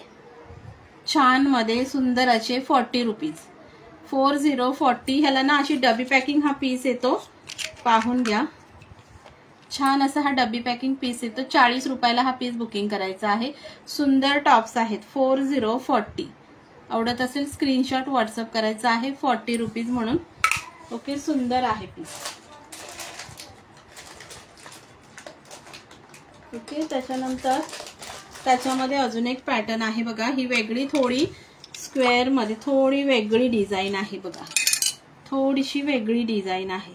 छान मध्ये सुंदर असे 40 रुपीज. 4040. ह्याला ना अशी डबी पॅकिंग हा पीस येतो, पाहून घ्या. छान असा हा डबी पॅकिंग पीस येतो. 40 रुपयाला हा पीस बुकिंग करायचा आहे. सुंदर टॉप्स आहेत. 4040. आवडत असेल स्क्रीनशॉट व्हॉट्सअप करायचा आहे. 40 रुपीज म्हणून. ओके, सुंदर आहे पीस. ओके, त्याच्यानंतर त्याच्यामध्ये अजून एक पॅटर्न आहे बघा. ही वेगळी थोडी स्क्वेअर मध्ये थोडी वेगळी डिझाईन आहे बघा, थोडीशी वेगळी डिझाईन आहे.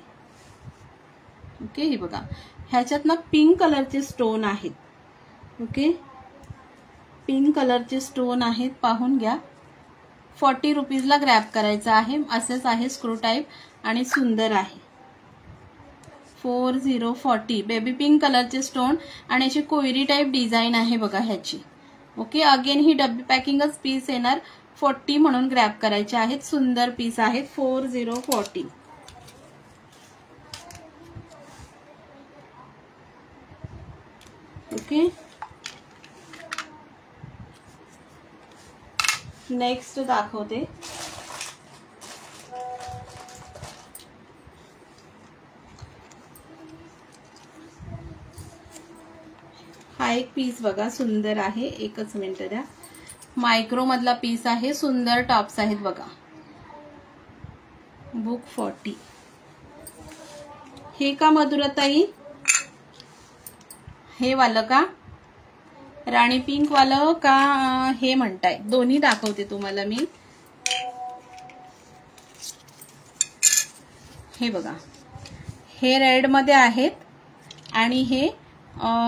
ओके, ही बघा, ह्याच्यात ना पिंक कलरचे स्टोन आहेत. ओके, पिंक कलरचे स्टोन आहेत, पाहून घ्या. 40 रुपीजला ग्रॅब करायचा आहे. असेच आहे स्क्रू टाईप आणि सुंदर आहे. 4040. बेबी पिंक कलरचे स्टोन आणि अशी कोयरी टाईप डिझाईन आहे बघा ह्याची. ओके, अगेन ही डबी पॅकिंगच पीस येणार. 40 म्हणून ग्रॅब करायचे आहेत. सुंदर पीस आहेत. 4040. ओके, नेक्स्ट दाखवते. हा एक पीस बघा, सुंदर आहे. एकच मिनिट द्या. मायक्रो मधला पीस आहे. सुंदर टॉप्स आहेत बघा. बुक 40. हे का मधुरताई, हे वालं का, राणी पिंक वालं का, हे म्हणताय? दोन्ही दाखवते तुम्हाला मी. हे बघा, हे रेड मध्ये आहेत आणि हे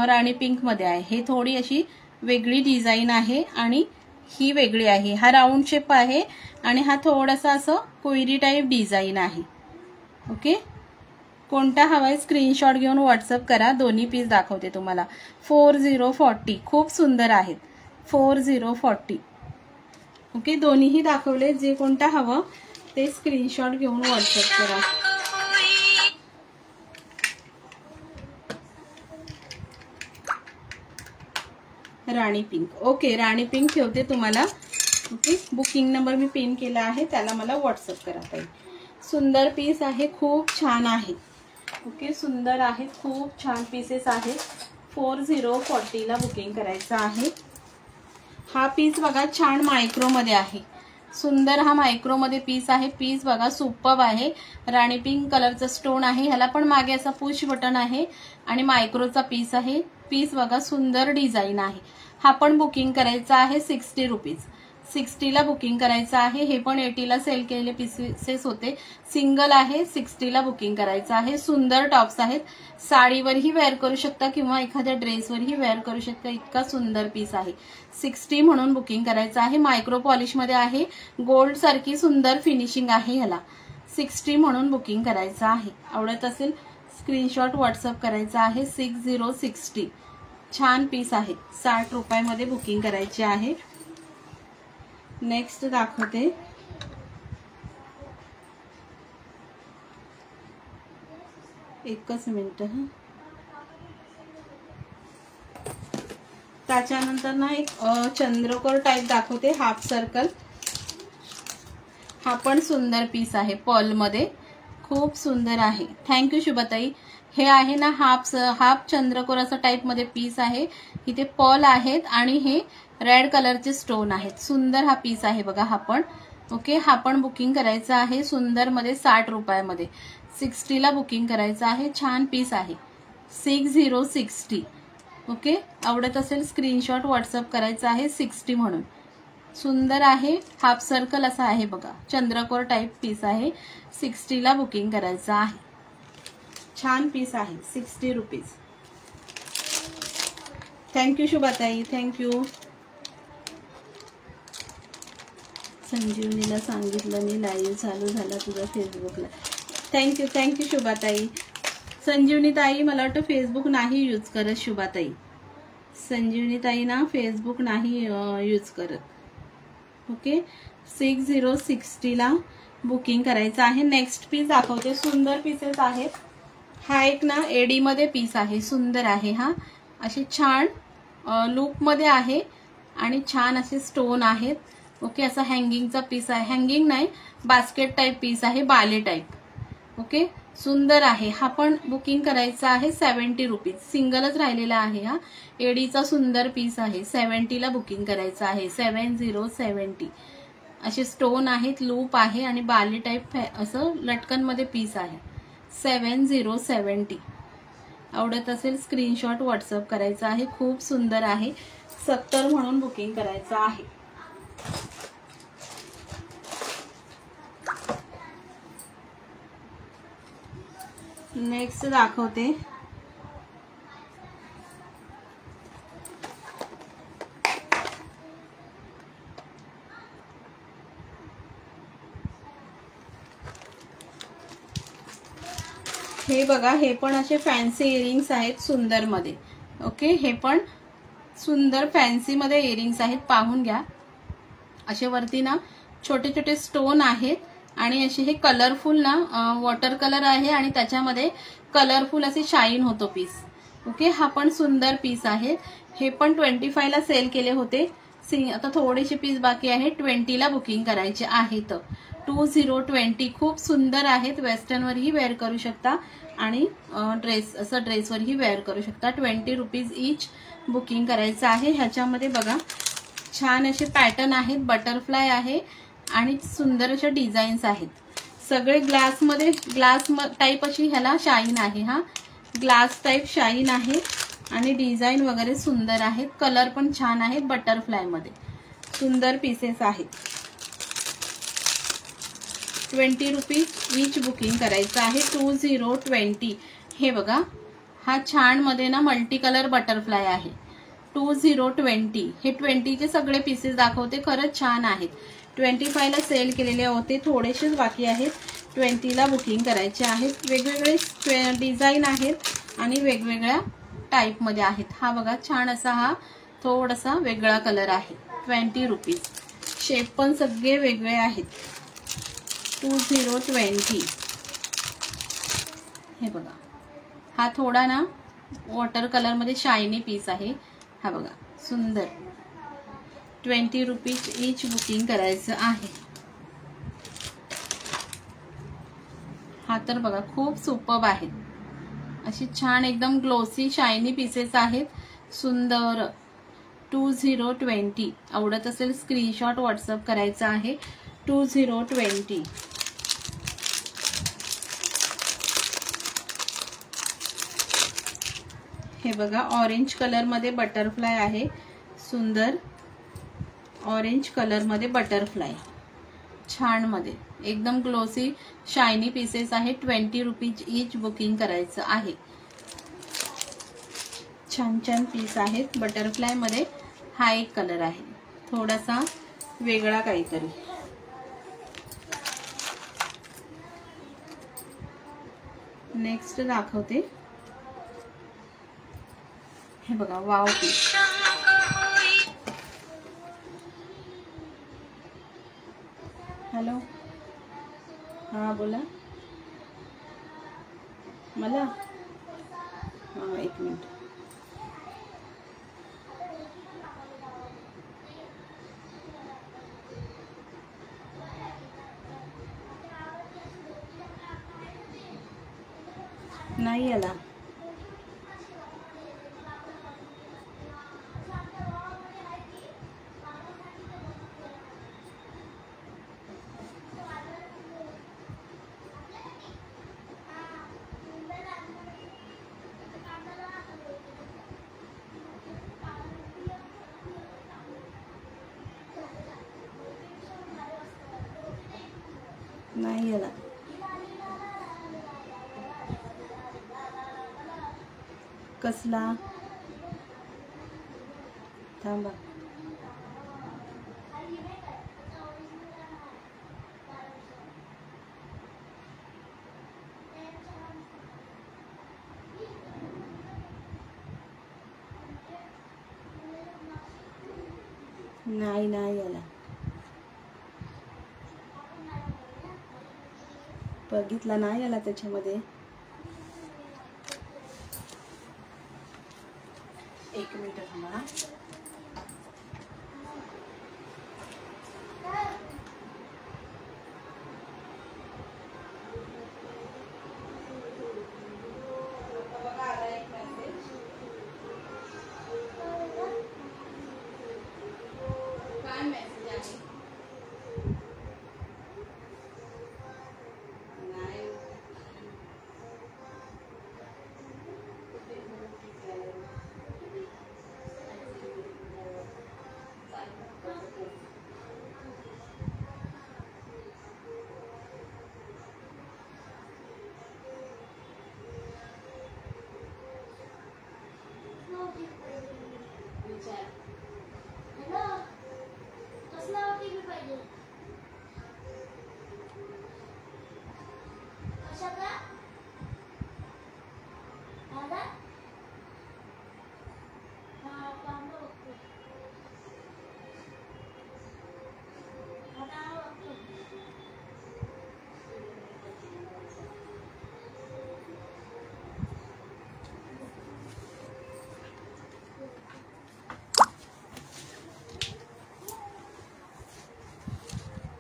राणी पिंक मध्ये आहे. हे थोडी अशी वेगळी डिझाईन आहे आणि ही वेगळी आहे. हा राऊंड शेप आहे आणि हा थोडासा असं कोयरी टाईप डिझाईन आहे. ओके, कोणता हवाय स्क्रीनशॉट घेऊन व्हॉट्सअप करा. दोन्ही पीस दाखवते तुम्हाला. 4040. खूप सुंदर आहेत. 4040. ओके, दोन्हीही दाखवले. जे कोणता हवं ते स्क्रीनशॉट घेऊन व्हॉट्सअप करा. राणी पिंक. ओके, राणी पिंक ठेवते तुम्हाला. ओके, बुकिंग नंबर मी पिन केला आहे, त्याला मला व्हॉट्सअप करा ताई. सुंदर पीस आहे, खूप छान आहे. ओके, सुंदर आहेत, खूप छान पीसेस आहेत. 4040ला बुकिंग करायचं आहे. हा पीस बघा, छान मायक्रो मध्ये आहे. सुंदर हा मायक्रो मध्ये पीस आहे. पीस बघा, सुपर्ब आहे. राणी पिंक कलरचा स्टोन आहे. ह्याला पण मागे असा पुश बटन आहे आणि मायक्रोचा पीस आहे. पीस बघा, सुंदर डिझाईन आहे. हा पण बुकिंग करायचा आहे. 60 रुपीज. 60ला बुकिंग करायचं आहे. हे पण 80ला सेल केलेले पीसेस होते. सिंगल आहे. 60ला बुकिंग करायचं आहे. सुंदर टॉप्स आहेत. साडीवरही वेअर करू शकता किंवा एखाद्या ड्रेसवरही वेअर करू शकता. इतका सुंदर पीस आहे. 60 म्हणून बुकिंग करायचं आहे. मायक्रो पॉलिश मध्ये आहे. गोल्ड सारखी सुंदर फिनिशिंग आहे ह्याला. 60 म्हणून बुकिंग करायचं आहे. आवडत असेल स्क्रीनशॉट व्हॉट्सअप करायचा आहे. 6060. छान पीस आहे. 60 रुपयामध्ये बुकिंग करायचे आहे. नेक्स्ट दाखवते. एकच मिनिट. त्याच्यानंतर ना एक चंद्रकोर टाइप दाखवते. Half circle. हा पण सुंदर पीस आहे. पर्ल मध्ये खूप सुंदर आहे. थँक्यू शुभताई. हे आहे ना हाफ चंद्रकोर असं टाइप मध्ये पीस आहे. इथे पर्ल आहेत आणि हे रेड कलरचे स्टोन आहेत. सुंदर हा पीस आहे बघा हा पण. ओके, हा पण बुकिंग करायचा आहे. सुंदर मध्ये 60 रुपयामध्ये. 60ला बुकिंग करायचं आहे. छान पीस आहे. 6060. ओके, आवडत असेल स्क्रीनशॉट व्हॉट्सअप करायचा आहे. 60 म्हणून सुंदर आहे. हाफ सर्कल असा आहे बघा, चंद्रकोर टाईप पीस आहे. 60ला बुकिंग करायचं आहे. छान पीस आहे. 60 रुपीज. थँक्यू शुभाताई, थँक्यू. संजीवनीला सांगितलं मी लाईव्ह चालू झाला तुझा फेसबुकला. Thank you thank you शुभाताई. संजीवनी ताई मला वाटतं फेसबुक नाही यूज करत. शुभाताई, संजीवनी ताई ना फेसबुक नाही यूज करत. ओके, 6060ला बुकिंग करायचं आहे. नेक्स्ट पीस दाखवते. सुंदर पीसेस आहेत. हा एक ना एडीमध्ये पीस आहे. सुंदर आहे. हा असे छान लूपमध्ये आहे आणि छान असे स्टोन आहेत. ओके, असा हँगिंगचा पीस आहे. हँगिंग नाही, बास्केट टाईप पीस आहे, बाले टाईप. ओके, सुंदर आहे. हा पण बुकिंग करायचा आहे. 70 रुपीज. सिंगलच राहिलेला आहे. हा एडीचा सुंदर पीस आहे. 70ला बुकिंग करायचं आहे. 7070. असे स्टोन आहेत, लूप आहे आणि बाले टाईप असं लटकनमध्ये पीस आहे. 7070. आवडत असेल स्क्रीनशॉट व्हॉट्सअप करायचा आहे. खूप सुंदर आहे. 70 म्हणून बुकिंग करायचं आहे. नेक्स्ट दाखवते. हे बघा, हे पण असे फॅन्सी इयरिंग्स आहेत सुंदर मध्ये. ओके, हे पण सुंदर फॅन्सी मध्ये इयरिंग्स आहेत. पाहून घ्या. असे वरती ना छोटे छोटे स्टोन आहेत आणि असे हे कलरफुल ना वॉटर कलर आहे आणि त्याच्यामध्ये कलरफुल असे शाईन होतो पीस. ओके, हा पण सुंदर पीस आहे. हे पण 25ला सेल केले होते. आता थोडेसे पीस बाकी आहे. 20ला बुकिंग करायचे आहेत. 2020. खूप सुंदर आहेत. वेस्टर्नवरही वेअर करू शकता आणि असं ड्रेसवरही वेअर करू शकता. 20 रुपीज इच बुकिंग करायचं आहे. ह्याच्यामध्ये बघा छान असे पॅटर्न आहेत. बटरफ्लाय आहे आणि सुंदर अशा डिझाईन्स आहेत. सगळे ग्लास टाईप अशी ह्याला शाईन आहे. हा ग्लास टाईप शाईन आहे आणि डिझाईन वगैरे सुंदर आहेत. कलर पण छान आहेत. बटरफ्लाय मध्ये सुंदर पीसेस आहेत. 20 रुपीज इच बुकिंग करायचं आहे. 2020. हे बघा, हा छान मध्ये ना मल्टी कलर बटरफ्लाय आहे. 2020. हे 20चे सगळे पीसेस दाखवते. खरंच छान आहेत. 25ला सेल केलेले होते. थोडेसेच बाकी आहेत. 20ला बुकिंग करायचे आहेत. वेगवेगळे डिझाईन आहेत आणि वेगवेगळ्या टाईप मध्ये आहेत. हा बघा छान असा हा थोडासा वेगळा कलर आहे. 20 रुपीज. शेप पण सगळे वेगळे आहेत. 2020. हे बघा, हा थोडा ना वॉटर कलर मध्ये शायनी पीस आहे. हा बघा सुंदर. 20 रुपीज इच बुकिंग करायचं आहे. हा तर बघा खूप सुपर्ब आहे. अशी छान एकदम ग्लोसी शायनी पीसेस आहेत. सुंदर. 2020. आवडत असेल स्क्रीनशॉट व्हॉट्सअप करायचा आहे. 2020. हे बघा ऑरेंज कलर मध्ये बटरफ्लाय आहे. सुंदर ऑरेंज कलर मध्ये बटरफ्लाय छान मध्ये एकदम ग्लोसी शायनी पीसेस आहे. 20 रुपीज इच बुकिंग करायचं आहे. छान छान पीस आहेत. बटरफ्लाय मध्ये हा एक कलर आहे, थोडासा वेगळा काहीतरी. नेक्स्ट दाखवते. हे बघा वाव पीस. हॅलो, हा बोला. मला हा एक मिनिट. नाही आला. नाही याला कसला थांबा नाही नाही याला बघितला नाही याला त्याच्यामध्ये एक मिनिट थांबा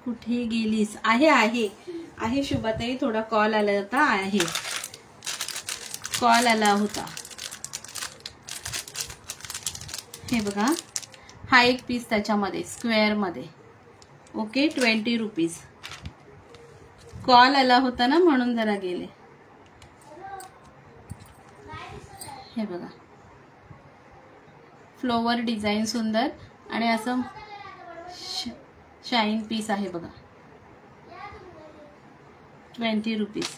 कुठे गेलीस आहे आहे आहे शुभाताई थोडा कॉल आला होता आहे कॉल आला होता हे बघा हा एक पीस त्याच्यामध्ये स्क्वेअर मध्ये ओके 20 रुपीज कॉल आला होता ना म्हणून जरा गेले हे बघा फ्लोवर डिझाइन सुंदर आणि असं शाईन पीस आहे बघा 20 रुपीज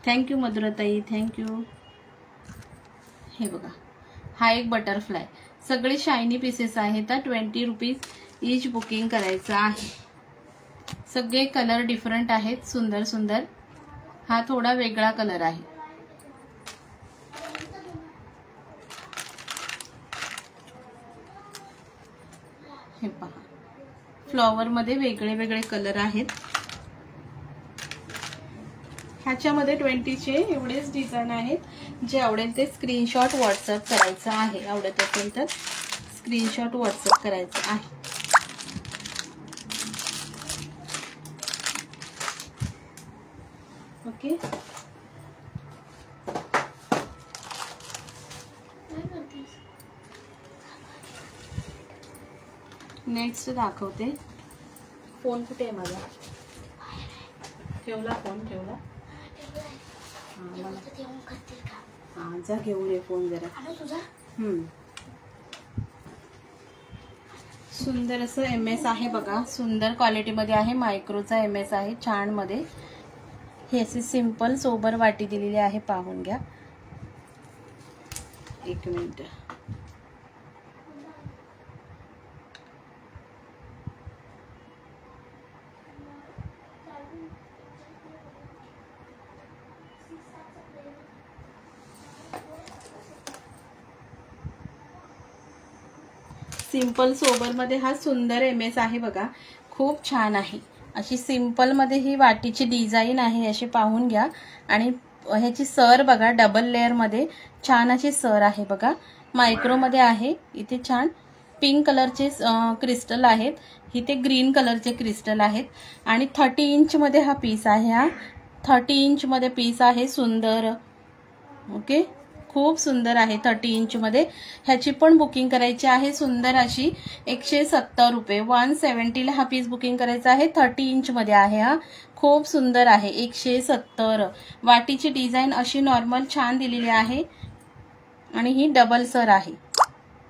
थँक्यू मधुराताई थँक्यू हे बघा हा एक बटरफ्लाय सगळे शायनी पीसेस आहेत 20 रुपीज ईच बुकिंग करायचं आहे सगळे कलर डिफरंट आहेत सुंदर सुंदर हा थोडा वेगळा कलर आहे हे पहा फ्लॉवर मध्ये वेगळे वेगळे कलर आहेत ह्याच्यामध्ये 20चे एवढेच डिझाइन आहेत जे आवडेल ते स्क्रीनशॉट व्हॉट्सअप करायचं आहे आवडत असेल तर स्क्रीनशॉट व्हॉट्सअप करायचं आहे ओके नेक्स्ट दाखवते फोन कुठे आहे माझा ठेवला फोन ठेवला हां जा घेऊन ये फोन जरा सुंदर असं MS आहे बघा सुंदर क्वालिटी मध्ये आहे मायक्रोचा MS आहे छान मध्ये हे असे सिंपल सोबर वाटी दिलेली आहे पाहून घ्या एक मिनिट सिंपल सोबर मध्ये हा सुंदर MS आहे बघा खूप छान आहे अशी सिंपल मध्ये ही वाटीची डिझाइन आहे अशी पाहून घ्या आणि ह्याची सर बघा डबल लेयर मध्ये छान अशी सर आहे बघा मायक्रो मध्ये आहे इथे छान पिंक कलरचे क्रिस्टल आहेत इथे ग्रीन कलरचे क्रिस्टल आहेत आणि 30 इंच मध्ये हा पीस आहे हा 30 इंच मध्ये पीस आहे सुंदर ओके खूप सुंदर आहे 30 इंच मध्ये ह्याची पण बुकिंग करायची आहे सुंदर अशी 170 रुपये 170 ला हा पीस बुकिंग करायचा आहे 30 इंच मध्ये आहे हा खूप सुंदर आहे 170 वाटीची डिझाइन अशी नॉर्मल छान दिलेली आहे आणि ही डबल सर आहे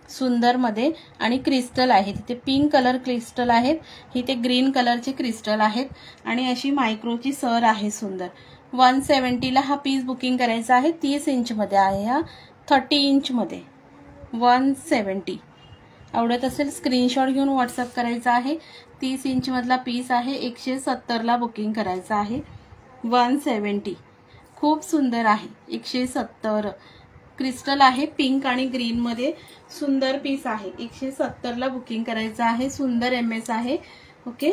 सुंदर मध्ये आणि क्रिस्टल आहे, तिथे पिंक कलर क्रिस्टल आहेत, इथे ग्रीन कलरचे क्रिस्टल आहेत आणि अशी मायक्रोची सर आहे सुंदर. 170 ला हा पीस बुकिंग करायचा आहे. 30 इंच मध्ये आहे हा, 30 इंच मध्ये 170. आवडत असेल स्क्रीनशॉट घेऊन व्हॉट्सअप करायचा आहे. 30 इंच मधला पीस आहे, 170 ला बुकिंग करायचं आहे. 170 खूप सुंदर आहे. 170 क्रिस्टल आहे, पिंक आणि ग्रीन मध्ये सुंदर पीस आहे. 170 ला बुकिंग करायचं आहे. सुंदर MS आहे. ओके,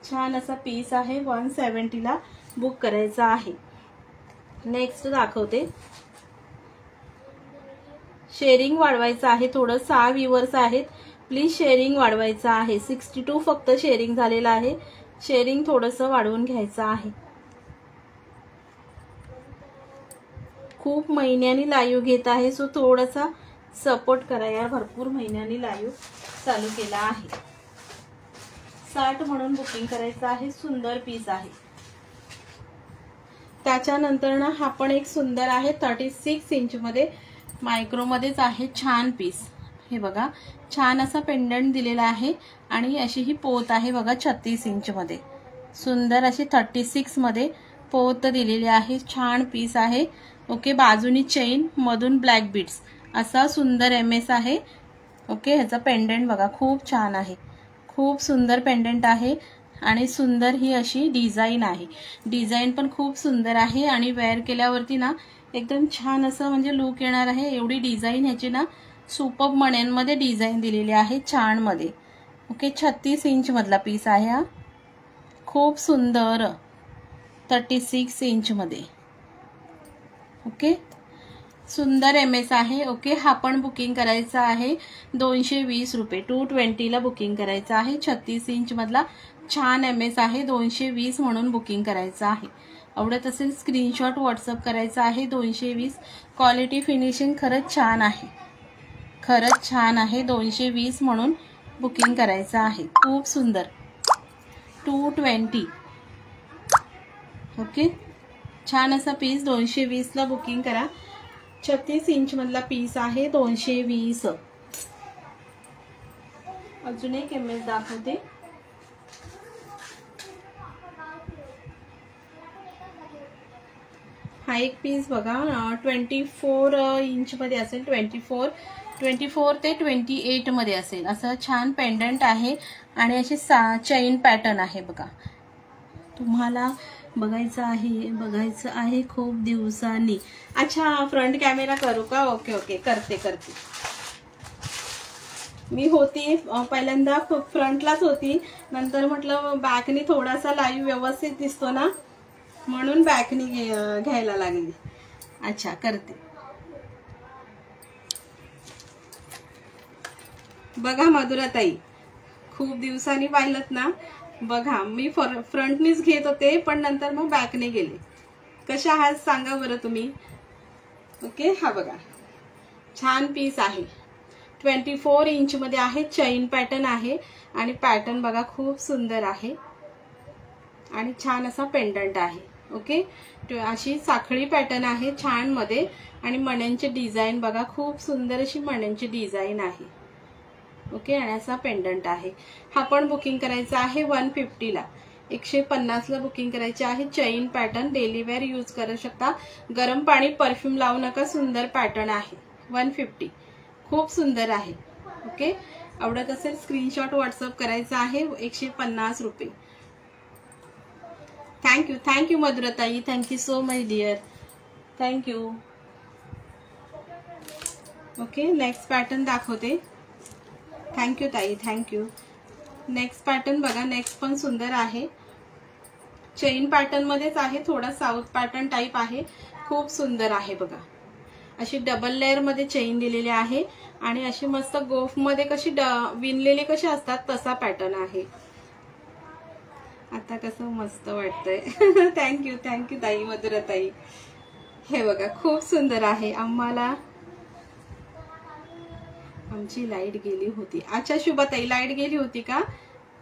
छान असा पीस आहे. 170 ला बुक करायचा आहे. नेक्स्ट दाखवते. शेअरिंग वाढवायचं आहे थोडं. 6 व्ह्यूअर्स आहेत, प्लीज शेअरिंग वाढवायचं आहे. 62 फक्त शेअरिंग झालेलं आहे. शेअरिंग थोडंसं वाढवून घ्यायचं आहे. खूप महिन्यांनी लाईव्ह घेत आहे, सो थोडासा सपोर्ट करा यार. भरपूर महिन्यांनी लाईव्ह चालू केला आहे. 60 म्हणून बुकिंग करायचं आहे. सुंदर पीस आहे. त्याच्यानंतर ना हा पण एक सुंदर आहे, 36 इंच मध्ये मायक्रो मध्येच आहे. छान पीस हे बघा, छान असा पेंडंट दिलेला आहे आणि अशी ही पोत आहे बघा 36 इंच मध्ये. सुंदर अशी 36 मध्ये पोत दिलेली आहे. छान पीस आहे. ओके, बाजूनी चेन, मधून ब्लॅक बीड्स असा सुंदर MS आहे. ओके, ह्याचा पेंडंट बघा खूप छान आहे. खूप सुंदर पेंडंट आहे आणि सुंदर ही अशी डिझाईन आहे. डिझाईन पण खूप सुंदर आहे आणि वेअर केल्यावरती ना एकदम छान असं म्हणजे लुक येणार आहे. एवढी डिझाईन ह्याची ना सुपर्ब मण्यांमध्ये डिझाईन दिलेली आहे, छान मध्ये. ओके, 36 इंच मधला पीस आहे हा. खूप सुंदर 36 इंच मध्ये. ओके, सुंदर MS आहे. ओके, हा पण बुकिंग करायचा आहे. 220 रुपये, 220 ला बुकिंग करायचं आहे. 36 इंच मधला छान MS आहे. 220 म्हणून बुकिंग करायचं आहे. आवडत असेल स्क्रीनशॉट व्हॉट्सअप करायचा आहे. 220 क्वालिटी फिनिशिंग खरंच छान आहे. खरंच छान आहे. 220 म्हणून बुकिंग करायचं आहे. खूप सुंदर 220. ओके, छान असा पीस 220 ला बुकिंग करा. 36 इंच मधला पीस आहे. 220. अजून एक MS दाखवते. हा एक पीस बघा 24 इंच मध्ये असेल. 24 ते 28 मध्ये असेल. असं छान पेंडंट आहे आणि अशी चेन पॅटर्न आहे बघा. तुम्हाला बघायचं आहे खूप दिवसांनी. अच्छा, फ्रंट कॅमेरा करू का? ओके ओके, करते. मी होती पहिल्यांदा फ्रंटलाच होती, नंतर म्हटलं बॅकनी थोडासा लाईव्ह व्यवस्थित दिसतो ना, म्हणून बॅकनी घ्यायला लागली. अच्छा, करते. बघा मधुराताई, खूप दिवसांनी पाहिलत ना. बघा, मी फ्रंटनीच घेत होते, पण नंतर मग बॅकने गेले. कशा आहात सांगा बरं तुम्ही. ओके, हा बघा छान पीस आहे. 24 इंच मध्ये आहे. चेन पॅटर्न आहे आणि पॅटर्न बघा खूप सुंदर आहे आणि छान असा पेंडंट आहे. ओके, अशी साखळी पॅटर्न आहे छान मध्ये आणि मण्यांचे डिझाईन बघा खूप सुंदर अशी मण्यांची डिझाईन आहे. ओके, आणि असा पेंडंट आहे. हा पण बुकिंग करायचा आहे 150 ला. 150 ला बुकिंग करायचे आहे. Chain pattern, daily wear use करू शकता. गरम पाणी, परफ्यूम लावू नका. सुंदर पॅटर्न आहे. 150 खूप सुंदर आहे. ओके, आवडत असेल स्क्रीनशॉट व्हॉट्सअप करायचा आहे. 150 रुपये. थँक्यू मधुरताई. Thank you so much dear. Thank you. Okay, next pattern दाखवते. थँक्यू ताई, थँक्यू. नेक्स्ट पॅटर्न बघा. नेक्स्ट पण सुंदर आहे. चेन पॅटर्न मध्येच आहे. थोडा साऊथ पॅटर्न टाइप आहे. खूप सुंदर आहे बघा. अशी डबल लेअर मध्ये चेन दिलेली आहे आणि अशी मस्त गोफ मध्ये कशी विणलेले कसे असतात तसा पॅटर्न आहे. आता कसं मस्त वाटतंय. थँक्यू ताई मधुराताई. हे बघा खूप सुंदर आहे. आमची लाईट गेली होती. अच्छा शुभाताई, लाईट गेली होती का?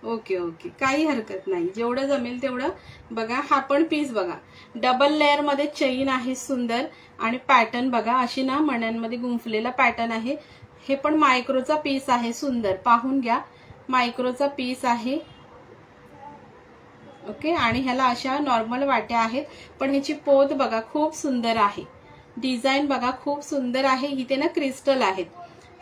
ओके, काही हरकत नाही. जेवढं जमेल तेवढं बघा. हा पण पीस बघा, डबल लेअर मध्ये चेन आहे सुंदर आणि पॅटर्न बघा अशी ना मण्यांमध्ये गुंफलेला पॅटर्न आहे. हे पण मायक्रोचा पीस आहे, सुंदर पाहून घ्या, मायक्रोचा पीस आहे. ओके, आणि ह्याला अशा नॉर्मल वाट्या आहेत, पण ह्याची पोत बघा खूप सुंदर आहे, डिझाईन बघा खूप सुंदर आहे. इथे ना क्रिस्टल आहेत,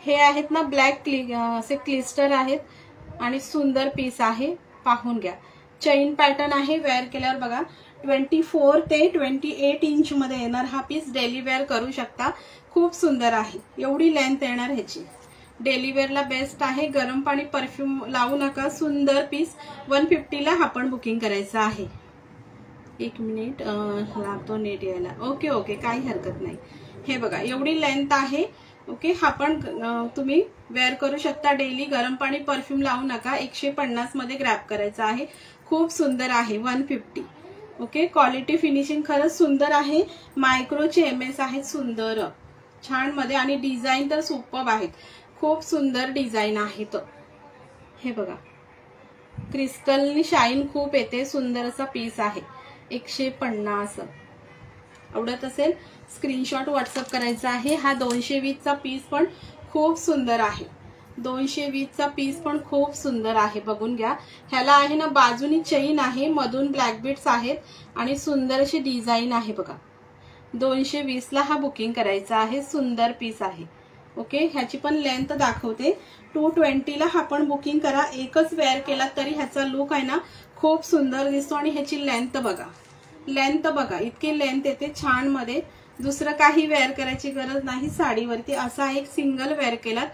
हे आहेत ना ब्लॅक असे क्लिस्टर आहेत आणि सुंदर पीस आहे, पाहून घ्या. चेन पॅटर्न आहे, वेअर केल्यावर बघा 24 ते 28 इंच मध्ये येणार हा पीस. डेली वेअर करू शकता, खूप सुंदर आहे. एवढी लेंथ येणार ह्याची, डेली वेअरला बेस्ट आहे. गरम पाणी परफ्यूम लावू नका, सुंदर पीस. 150 ला आपण बुकिंग करायचं आहे. 1 मिनिट लागतो नेट यायला. ओके ओके, काही हरकत नाही. हे बघा एवढी लेंथ आहे. ओके, हा पण तुम्ही वेअर करू शकता डेली. गरम पाणी परफ्यूम लावू नका. 150 मध्ये ग्रॅब करायचं आहे. खूप सुंदर आहे, 150. ओके, क्वालिटी फिनिशिंग खरंच सुंदर आहे. मायक्रोचे MS आहेत, सुंदर छान मध्ये, आणि डिझाईन तर सुपर्ब आहेत, खूप सुंदर डिझाईन आहेत. हे बघा क्रिस्टलनी शाईन खूप येते, सुंदर असा पीस आहे. 150 आवडत असेल स्क्रीनशॉट व्हॉट्सअप करायचा आहे. हा 220 चा पीस पण खूप सुंदर आहे, 220 चा पीस पण खूप सुंदर आहे, बघून घ्या. ह्याला आहे ना बाजूनी चेन आहे, मधून ब्लॅक बीट्स आहेत आणि सुंदर अशी डिझाईन आहे बघा. 220 ला हा बुकिंग करायचा आहे, सुंदर पीस आहे. ओके, ह्याची पण लेंथ दाखवते. 220 ला हा पण बुकिंग करा. एकच वेअर केला तरी ह्याचा लुक आहे ना खूप सुंदर दिसतो. आणि ह्याची लेंथ बघा, लेंथ बघा, इतकी लेंथ येते छान मध्ये. दुसरं काही वेअर करायची गरज नाही साडीवरती. असा एक सिंगल वेअर केला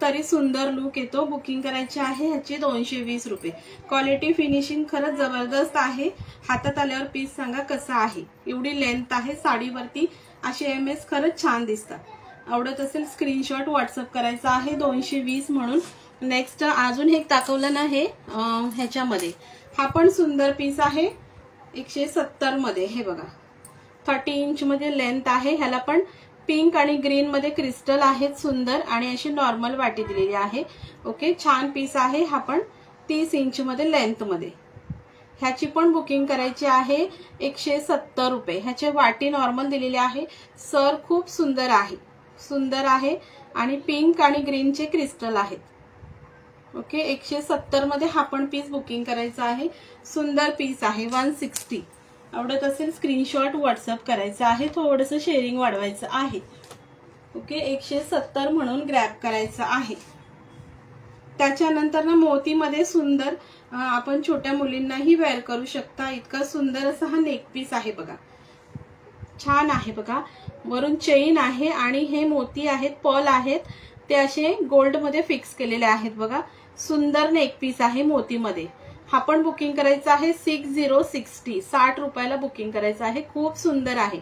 तरी सुंदर लुक येतो. बुकिंग करायची आहे ह्याची 220 रुपये. क्वालिटी फिनिशिंग खरंच जबरदस्त आहे. हातात आल्यावर पीस सांगा कसा आहे. एवढी लेंथ आहे साडीवरती, असे MS खरंच छान दिसतात. आवडत असेल स्क्रीनशॉट व्हॉट्सअप करायचा आहे, 220 म्हणून. नेक्स्ट अजून एक दाखवलं ना हे ह्याच्यामध्ये, हा पण सुंदर पीस आहे 170 मध्ये. हे बघा 30 इंच मध्ये लेंथ आहे. ह्याला पण पिंक आणि ग्रीन मध्ये क्रिस्टल आहेत सुंदर, आणि अशी नॉर्मल वाटी दिलेली आहे. ओके, छान पीस आहे. हा पण 30 इंच मध्ये लेंथ मध्ये. ह्याची पण बुकिंग करायची आहे 170 रुपये. ह्याचे वाटी नॉर्मल दिलेली आहे. सर खूप सुंदर आहे, सुंदर आहे, आणि पिंक आणि ग्रीनचे क्रिस्टल आहेत. ओके, 170 मध्ये हा पण पीस बुकिंग करायचा आहे. सुंदर पीस आहे, 160. आवडत असेल स्क्रीनशॉट व्हॉट्सअप करायचा आहे, थोडंसं शेअरिंग वाढवायचं आहे. ओके, 170 म्हणून ग्रॅब करायचं आहे. त्याच्यानंतर ना मोतीमध्ये सुंदर, आपण छोट्या मुलींनाही वेअर करू शकता. इतका सुंदर असा हा नेक पीस आहे बघा, छान आहे बघा. वरून चेन आहे आणि हे मोती आहेत, पर्ल आहेत, ते असे गोल्ड मध्ये फिक्स केलेले आहेत बघा. सुंदर नेक पीस आहे मोतीमध्ये. हा पण बुकिंग करायचा आहे 6060. 60 रुपयाला बुकिंग करायचं आहे. खूप सुंदर आहे.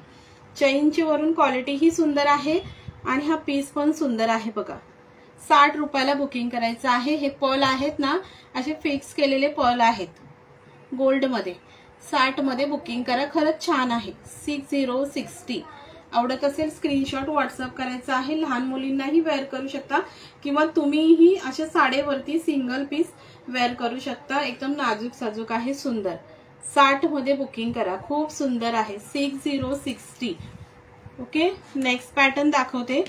चेनची वरून क्वालिटी ही सुंदर आहे आणि हा पीस पण सुंदर आहे बघा. 60 रुपयाला बुकिंग करायचं आहे. हे पर्ल आहेत ना, असे फिक्स केलेले पर्ल आहेत गोल्ड मध्ये. 60 मध्ये बुकिंग करा, खरंच छान आहे. 6060. आवडत असेल स्क्रीनशॉट व्हॉट्सअप करायचा आहे. लहान मुलींनाही वेअर करू शकता, किंवा तुम्हीही अशा साडीवरती सिंगल पीस वेअर करू शकता. एकदम नाजूक साजूक आहे, सुंदर. 60 मध्ये बुकिंग करा, खूप सुंदर आहे. 6060. ओके, नेक्स्ट पॅटर्न दाखवते.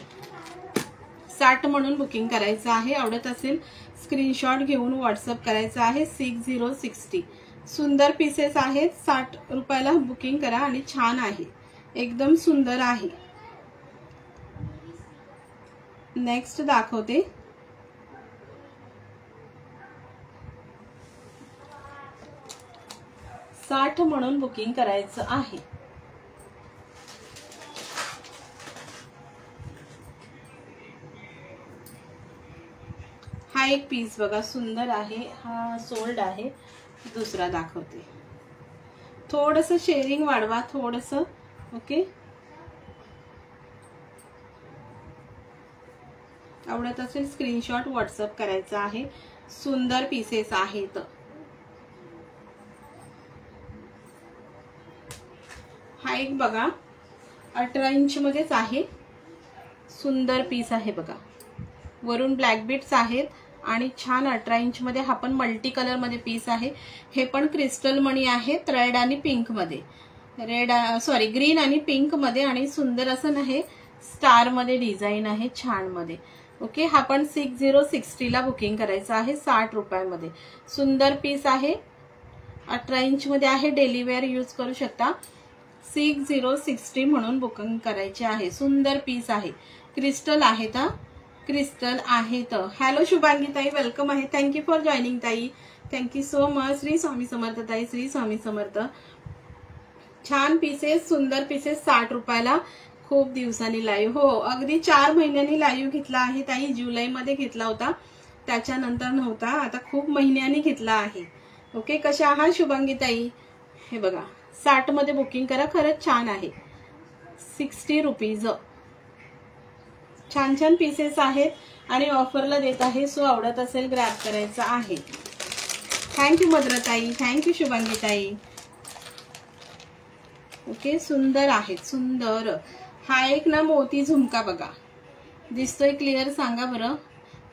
60 म्हणून बुकिंग करायचं आहे. आवडत असेल स्क्रीनशॉट घेऊन व्हॉट्सअप करायचा आहे. 6060. सुंदर पीसेस आहेत. 60 रुपयाला बुकिंग करा, आणि छान आहे, एकदम सुंदर आहे. नेक्स्ट दाखवते. $60 म्हणून बुकिंग करायचं आहे. हा एक पीस बघा, सुंदर आहे. हा सोल्ड आहे. दुसरा दाखवते. थोडंसं शेअरिंग वाढवा, थोडंसं. ओके, आवडत असेल स्क्रीनशॉट व्हॉट्सअप करायचा आहे. सुंदर पीसेस आहेत. हा एक बघा 18 इंच मध्येच आहे. सुंदर पीस आहे बघा. वरून ब्लॅक बीट्स आहेत आणि छान 18 इंच मध्ये. हा पण मल्टी कलर मध्ये पीस आहे. हे पण क्रिस्टल मणी आहेत, रेड आणि पिंक मध्ये. ग्रीन आणि पिंक मध्ये, आणि सुंदर असं नाही स्टार मध्ये डिझाईन आहे, छान मध्ये. ओके, हा पण 6060 ला बुकिंग करायचा आहे 60 रुपयामध्ये. सुंदर पीस आहे, 18 इंच मध्ये आहे, डेली वेअर यूज करू शकता. 6060 म्हणून बुकिंग करायचे आहे. सुंदर पीस आहे, क्रिस्टल आहेत, क्रिस्टल आहेत. हॅलो शुभांगी ताई, वेलकम आहे. थँक्यू फॉर जॉईनिंग ताई, thank you so much. Shri Swami समर्थ ताई, श्री स्वामी समर्थ. छान पीसेस, सुंदर पीसेस 60 रुपयाला. खूप दिवसांनी लाईव्ह, हो अगदी 4 महिन्यांनी लाईव्ह घेतला आहे ताई. जुलैमध्ये घेतला होता, त्याच्यानंतर नव्हता, आता खूप महिन्यांनी घेतला आहे. ओके, कशा आहात शुभांगी ताई? हे बघा 60 मध्ये बुकिंग करा, खरंच छान आहे. 60 रुपीज. छान छान पीसेस आहेत आणि ऑफरला देत आहे, सो आवडत असेल ग्रॅब करायचा आहे. थँक्यू मद्रताई, थँक्यू शुभांगी ताई. ओके, सुंदर आहेत, सुंदर. हा एक ना मोती झुमका बघा, दिसतोय क्लिअर? सांगा बरं.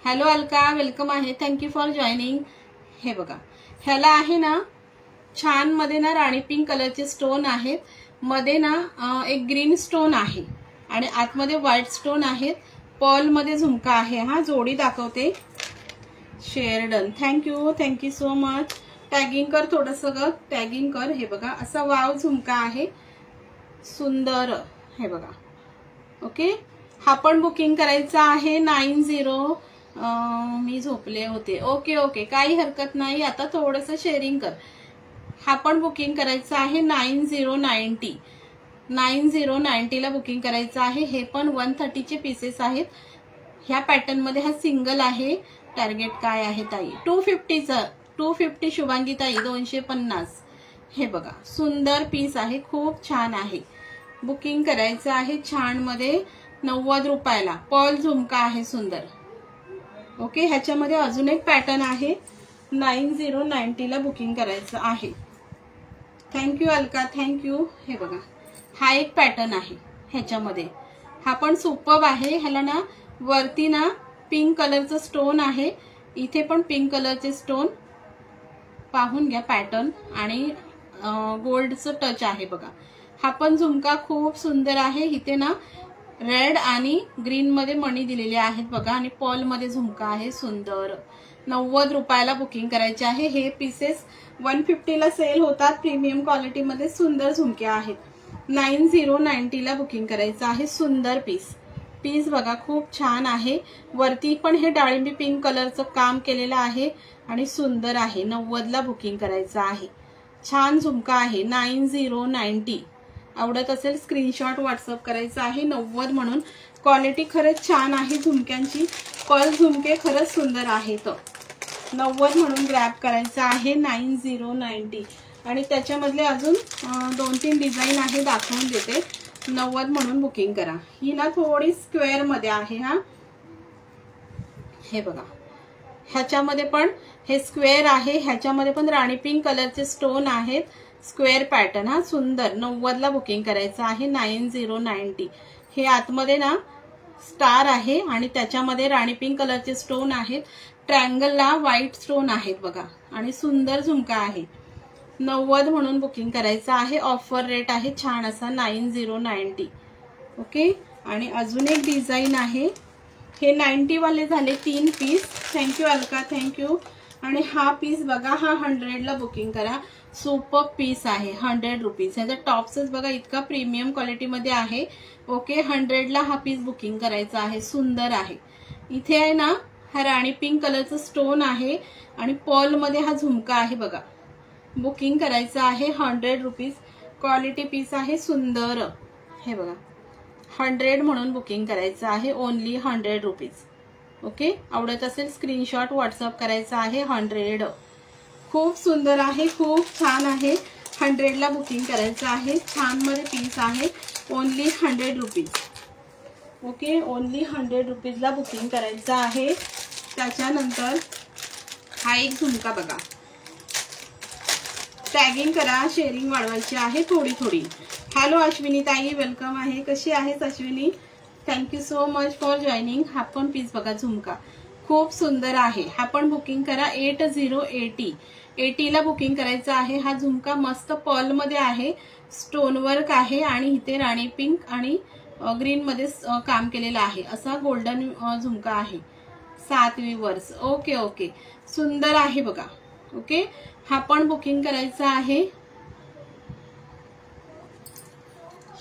हॅलो अलका, वेलकम आहे. Thank you for joining. हे बघा, ह्याला आहे ना छान मध्ये ना राणी पिंक कलरचे स्टोन आहेत, मध्ये ना एक ग्रीन स्टोन आहे आणि आतमध्ये व्हाईट स्टोन आहेत. पर्ल मध्ये झुमका आहे. हा जोडी दाखवते. Share done. Thank you, thank you so much. Tagging कर थोडंसं ग, टॅगिंग कर. हे बघा असा वाव झुमका आहे, सुंदर. हे बघा. ओके, हा पण बुकिंग करायचा आहे 90. मी झोपले होते. ओके ओके, काही हरकत नाही, आता थोडंसं शेअरिंग कर. हा पण बुकिंग करायचा आहे 9090. 9090 ला बुकिंग करायचं आहे. हे पण 130 चे पीसेस आहेत. ह्या पॅटर्न मध्ये हा सिंगल आहे. टार्गेट काय आहे ताई? 250चं. 250 शुभांगी ताई, 250. हे बघा, सुंदर पीस आहे, खूप छान आहे. बुकिंग करायचं आहे छान मध्ये 90 रुपयाला. पर्ल झुमका आहे, सुंदर. ओके, ह्याच्यामध्ये अजून एक पॅटर्न आहे. 9090 ला बुकिंग करायचं आहे. Thank you Alka, thank you. हे बघा, हा एक पॅटर्न आहे ह्याच्यामध्ये. हा पण सुपर्ब आहे. ह्याला ना वरती ना पिंक कलरचं स्टोन आहे, इथे पण पिंक कलरचे स्टोन पाहून घ्या पॅटर्न, आणि गोल्डचं टच आहे बघा. हा पण झुमका खूप सुंदर आहे. इथे ना रेड आणि ग्रीन मध्ये मणी दिलेले आहेत बघा, आणि पर्ल मध्ये झुमका आहे, सुंदर. 90 रुपयाला बुकिंग करायचे आहे. हे पीसेस 150 ला सेल होतात. प्रीमियम क्वालिटी मध्ये सुंदर झुमके आहेत. 9090 ला बुकिंग करायचं आहे. सुंदर पीस. पीस बघा, खूप छान आहे. वरती पण हे डाळिंबी पिंक कलरचं काम केलेलं आहे आणि सुंदर आहे. 90 ला बुकिंग करायचं आहे. छान झुमका आहे. 9090. आवडत असेल स्क्रीनशॉट व्हॉट्सअप करायचा आहे. 90 म्हणून. क्वालिटी खरंच छान आहे झुमक्यांची. पर्ल झुमके खरंच सुंदर आहेत. 90 म्हणून ग्रॅब करायचं आहे. 9090. आणि त्याच्यामधले अजून 2-3 डिझाईन आहे, दाखवून देते. 90 म्हणून बुकिंग करा. ही ना थोडी स्क्वेअर मध्ये आहे. हा हे बघा, ह्याच्यामध्ये पण हे स्क्वेअर आहे. ह्याच्यामध्ये पण राणी पिंक कलरचे स्टोन आहेत. Square pattern. हा सुंदर. 90 ला बुकिंग करायचं आहे. 9090. हे आतमध्ये ना स्टार आहे आणि त्याच्यामध्ये राणी पिंक कलरचे स्टोन आहेत. ट्रायंगलला व्हाईट स्टोन आहेत बघा, आणि सुंदर झुमका आहे. 90 म्हणून बुकिंग करायचं आहे. ऑफर रेट आहे छान असा 9090. ओके, आणि अजून एक डिझाईन आहे. हे 90 वाले झाले 3 पीस. Thank you Alka, thank you. आणि हा पीस बघा, हा 100 ला बुकिंग करा. सुपर पीस आहे. 100 रुपीज. ह्याचा टॉप्सच बघा, इतका प्रीमियम क्वालिटीमध्ये आहे. ओके, 100 ला हा पीस बुकिंग करायचा आहे. सुंदर आहे. इथे आहे ना हा राणी पिंक कलरचं स्टोन आहे आणि पर्ल मध्ये हा झुमका आहे बघा. बुकिंग करायचं आहे. 100 रुपीज. क्वालिटी पीस आहे, सुंदर. हे बघा, 100 म्हणून बुकिंग करायचं आहे. Only 100 rupees. ओके, आवडत असेल स्क्रीनशॉट व्हॉट्सअप करायचा आहे. 100. खूप सुंदर आहे, खूप छान आहे. 100 ला बुकिंग करायचं आहे. छान मध्ये पीस आहे. Only 100 rupees. ओके, ओनली 100 रुपीजला बुकिंग करायचं आहे. त्याच्यानंतर हा एक झुमका बघा. टॅगिंग करा, शेअरिंग वाढवायची आहे थोडी थोडी. हॅलो अश्विनी ताई, वेलकम आहे. कशी आहेस Ashwini? Thank you so much for joining. हा पण पीस बघा, झुमका खूप सुंदर आहे. हा पण बुकिंग करा. 8080 ला बुकिंग करायचं आहे. हा झुमका मस्त पर्ल मध्ये आहे. स्टोन वर्क आहे आणि इथे राणी पिंक आणि ग्रीन मध्ये काम केलेलं आहे, असा गोल्डन झुमका आहे, 7 विवर्स. ओके ओके, सुंदर आहे बघा. ओके, हा पण बुकिंग करायचा आहे.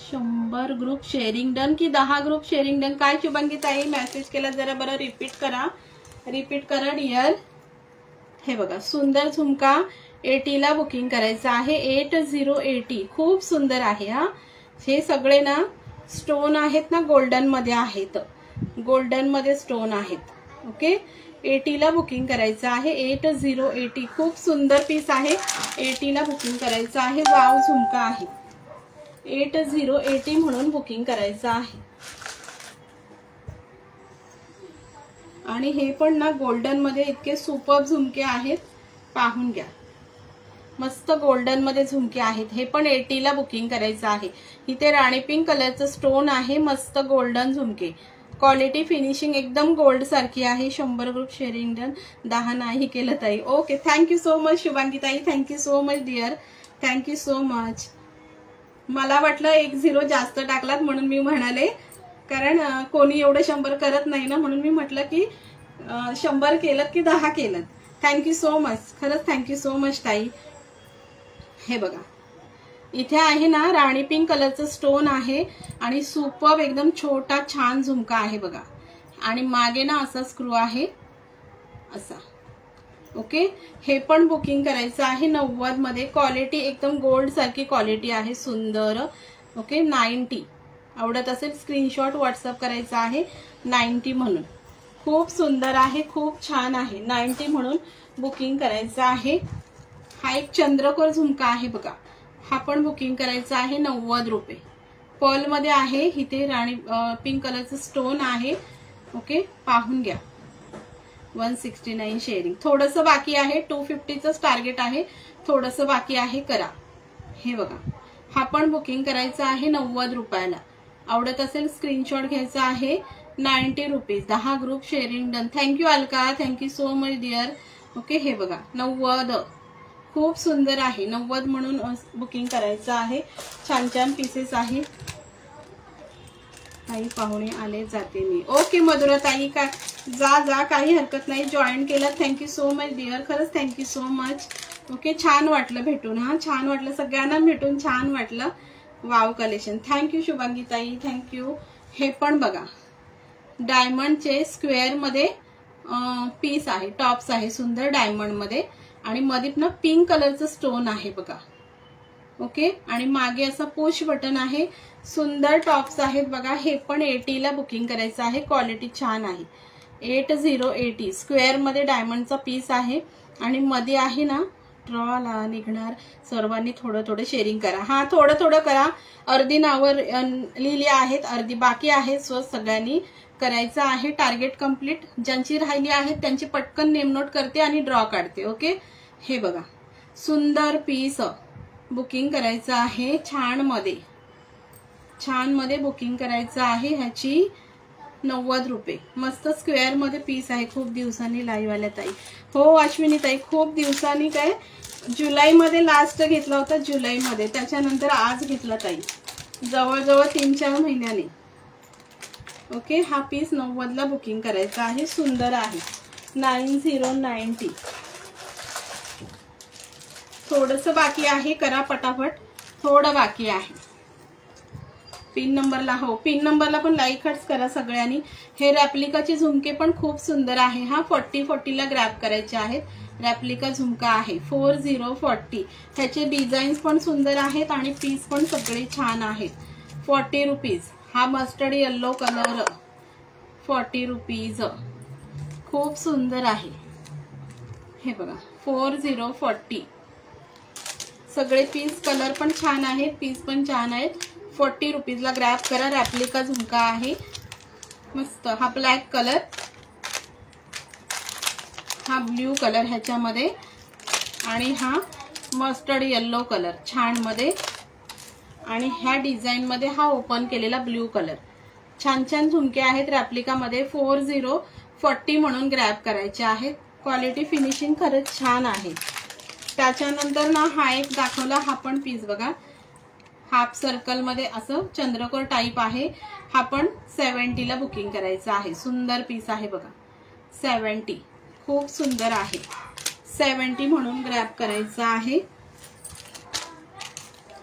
100 ग्रुप शेअरिंग डन की 10 ग्रुप शेअरिंग डन? काय शुभांगी ताई मेसेज केला, जरा बरं रिपीट करा डिअर. हे बघा, सुंदर झुमका 80 ला बुकिंग करायचं आहे. 8080 खूप सुंदर आहे. हा, हे सगळे ना स्टोन आहेत ना, गोल्डन मध्ये आहेत, गोल्डन मध्ये स्टोन आहेत. ओके, 80 ला बुकिंग करायचं आहे. 8080 खूप सुंदर पीस आहे. 80 ला बुकिंग करायचं आहे. वाव झुमका आहे. 8080 म्हणून बुकिंग करायचं आहे. आणि हे पण ना गोल्डन मध्ये इतके सुपर झुमके आहेत, पाहून घ्या. मस्त गोल्डन मध्ये झुमके आहेत. हे पण 80 ला बुकिंग करायचं आहे. इथे राणी पिंक कलरचं स्टोन आहे, मस्त गोल्डन झुमके. क्वालिटी फिनिशिंग एकदम गोल्ड सारखी आहे. 100 ग्रुप शेअरिंग डन, 10 नाही केलं ताई. Okay, thank you so much Shubhangi ताई, thank you so much dear, thank you so much. मला वाटलं 10 जास्त टाकलात म्हणून मी म्हणाले, कारण कोणी एवढं 100 करत नाही ना, म्हणून मी म्हटलं की 100 केलं की 10 केलं. थँक्यू सो मच, खरंच थँक्यू सो मच ताई. हे बघा, इथे आहे ना राणी पिंक कलरचं स्टोन आहे आणि सुपर एकदम छोटा छान झुमका आहे बघा. आणि मागे ना असा स्क्रू आहे असा. ओके, हे पण बुकिंग करायचं आहे 90 मध्ये. क्वालिटी एकदम गोल्ड सारखी क्वालिटी आहे, सुंदर. ओके, 90 आवडत असेल स्क्रीनशॉट व्हॉट्सअप करायचा आहे. 90 म्हणून खूप सुंदर आहे, खूप छान आहे. 90 म्हणून बुकिंग करायचं आहे. हा एक चंद्रकोर झुमका आहे बघा, हा पण बुकिंग करायचा आहे. 90 रुपये. पर्ल मध्ये आहे. इथे राणी पिंक कलरचं स्टोन आहे. ओके, पाहून घ्या. 169 शेअरिंग. थोडंसं बाकी आहे, 250च टार्गेट आहे, थोडंसं बाकी आहे, करा. हे बघा, हा पण बुकिंग करायचा आहे 90 रुपयाला. आवडत असेल स्क्रीनशॉट घ्यायचा आहे. 90 rupees. 10 group sharing done. Thank you Alka, thank you so much dear. Okay, हे बघा 90 खूप सुंदर आहे. 90 म्हणून बुकिंग करायचं आहे. छान छान पीसेस आहे. काही पाहुणे आले जाते मी. ओके मधुरा ताई, काय जा काही हरकत नाही. जॉईन केलं, थँक्यू सो मच डिअर, खरंच थँक्यू सो मच. ओके, छान वाटलं भेटून. हा, छान वाटलं, सगळ्यांना भेटून छान वाटलं. वाव कलेक्शन, थँक्यू शुभांगी ताई, थँक्यू. हे पण बघा, डायमंडचे स्क्वेअर मध्ये पीस आहे, टॉप्स आहे, सुंदर डायमंड मध्ये. आणि मध्ये ना पिंक कलरचं स्टोन आहे बघा. ओके, आणि मागे असं पुश बटन आहे. सुंदर टॉप्स आहेत बघा. हे पण 80 ला बुकिंग करायचं आहे. क्वालिटी छान आहे. 8080 स्क्वेअर मध्ये डायमंडचा पीस आहे. आणि मध्ये आहे ना ड्रॉला निघणार. सर्वांनी थोडं थोडं शेअरिंग करा. हा, थोडं थोडं करा. अर्धी नावं लिहिली आहेत, अर्धी बाकी आहेत. सो सगळ्यांनी करायचं आहे. Target complete. ज्यांची राहिली आहेत त्यांची पटकन नेम नोट करते आणि ड्रॉ काढते. ओके, हे बघा, सुंदर पीस बुकिंग करायचं आहे. छान मध्ये बुकिंग करायचं आहे. ह्याची 90 रुपये. मस्त स्क्वेअर मध्ये पीस आहे. खूप दिवसांनी लाईव्ह आल्या ताई. हो अश्विनी ताई, खूप दिवसांनी. काय जुलैमध्ये लास्ट घेतला होता, जुलैमध्ये. त्याच्यानंतर आज घेतला ताई, जवळजवळ 3-4 महिन्याने. ओके, हा पीस 90 ला बुकिंग करायचा आहे. सुंदर आहे. 9090. थोडंसं बाकी आहे, करा पटापट. थोडं बाकी आहे. पिन नंबरला, हो पिन नंबरला पण लाईक हट्स करा सगळ्यांनी. हे रॅप्लिकाचे झुमके पण खूप सुंदर आहे. हा 40 ला ग्रॅब करायचे आहेत. रॅप्लिका झुमका आहे 4040. ह्याचे डिझाईन्स पण सुंदर आहेत आणि पीस पण सगळे छान आहेत. 40 रुपीज. हा मस्टर्ड येल्लो कलर 40 रुपीज. खूप सुंदर आहे. हे बघा 4040. सगळे पीस कलर पण छान आहेत, पीस पण छान आहेत. 40 रुपीजला ग्रॅब करा. रॅप्लिका झुमका आहे मस्त. हा ब्लॅक कलर, हा ब्ल्यू कलर ह्याच्यामध्ये, आणि हा मस्टर्ड येल्लो कलर छान मध्ये, आणि ह्या डिझाईन मध्ये हा ओपन केलेला ब्ल्यू कलर. छान छान झुमके आहेत रॅप्लिकामध्ये. 4040 म्हणून ग्रॅब करायचे आहेत. क्वालिटी फिनिशिंग खरंच छान आहे. त्याच्यानंतर ना हा एक दाखवला, हा पण पीस बघा. हाफ सर्कल मध्ये असं चंद्रकोर टाईप आहे. हा पण 70 ला बुकिंग करायचं आहे. सुंदर पीस आहे बघा. 70 खूप सुंदर आहे. 70 म्हणून ग्रॅब करायचं आहे.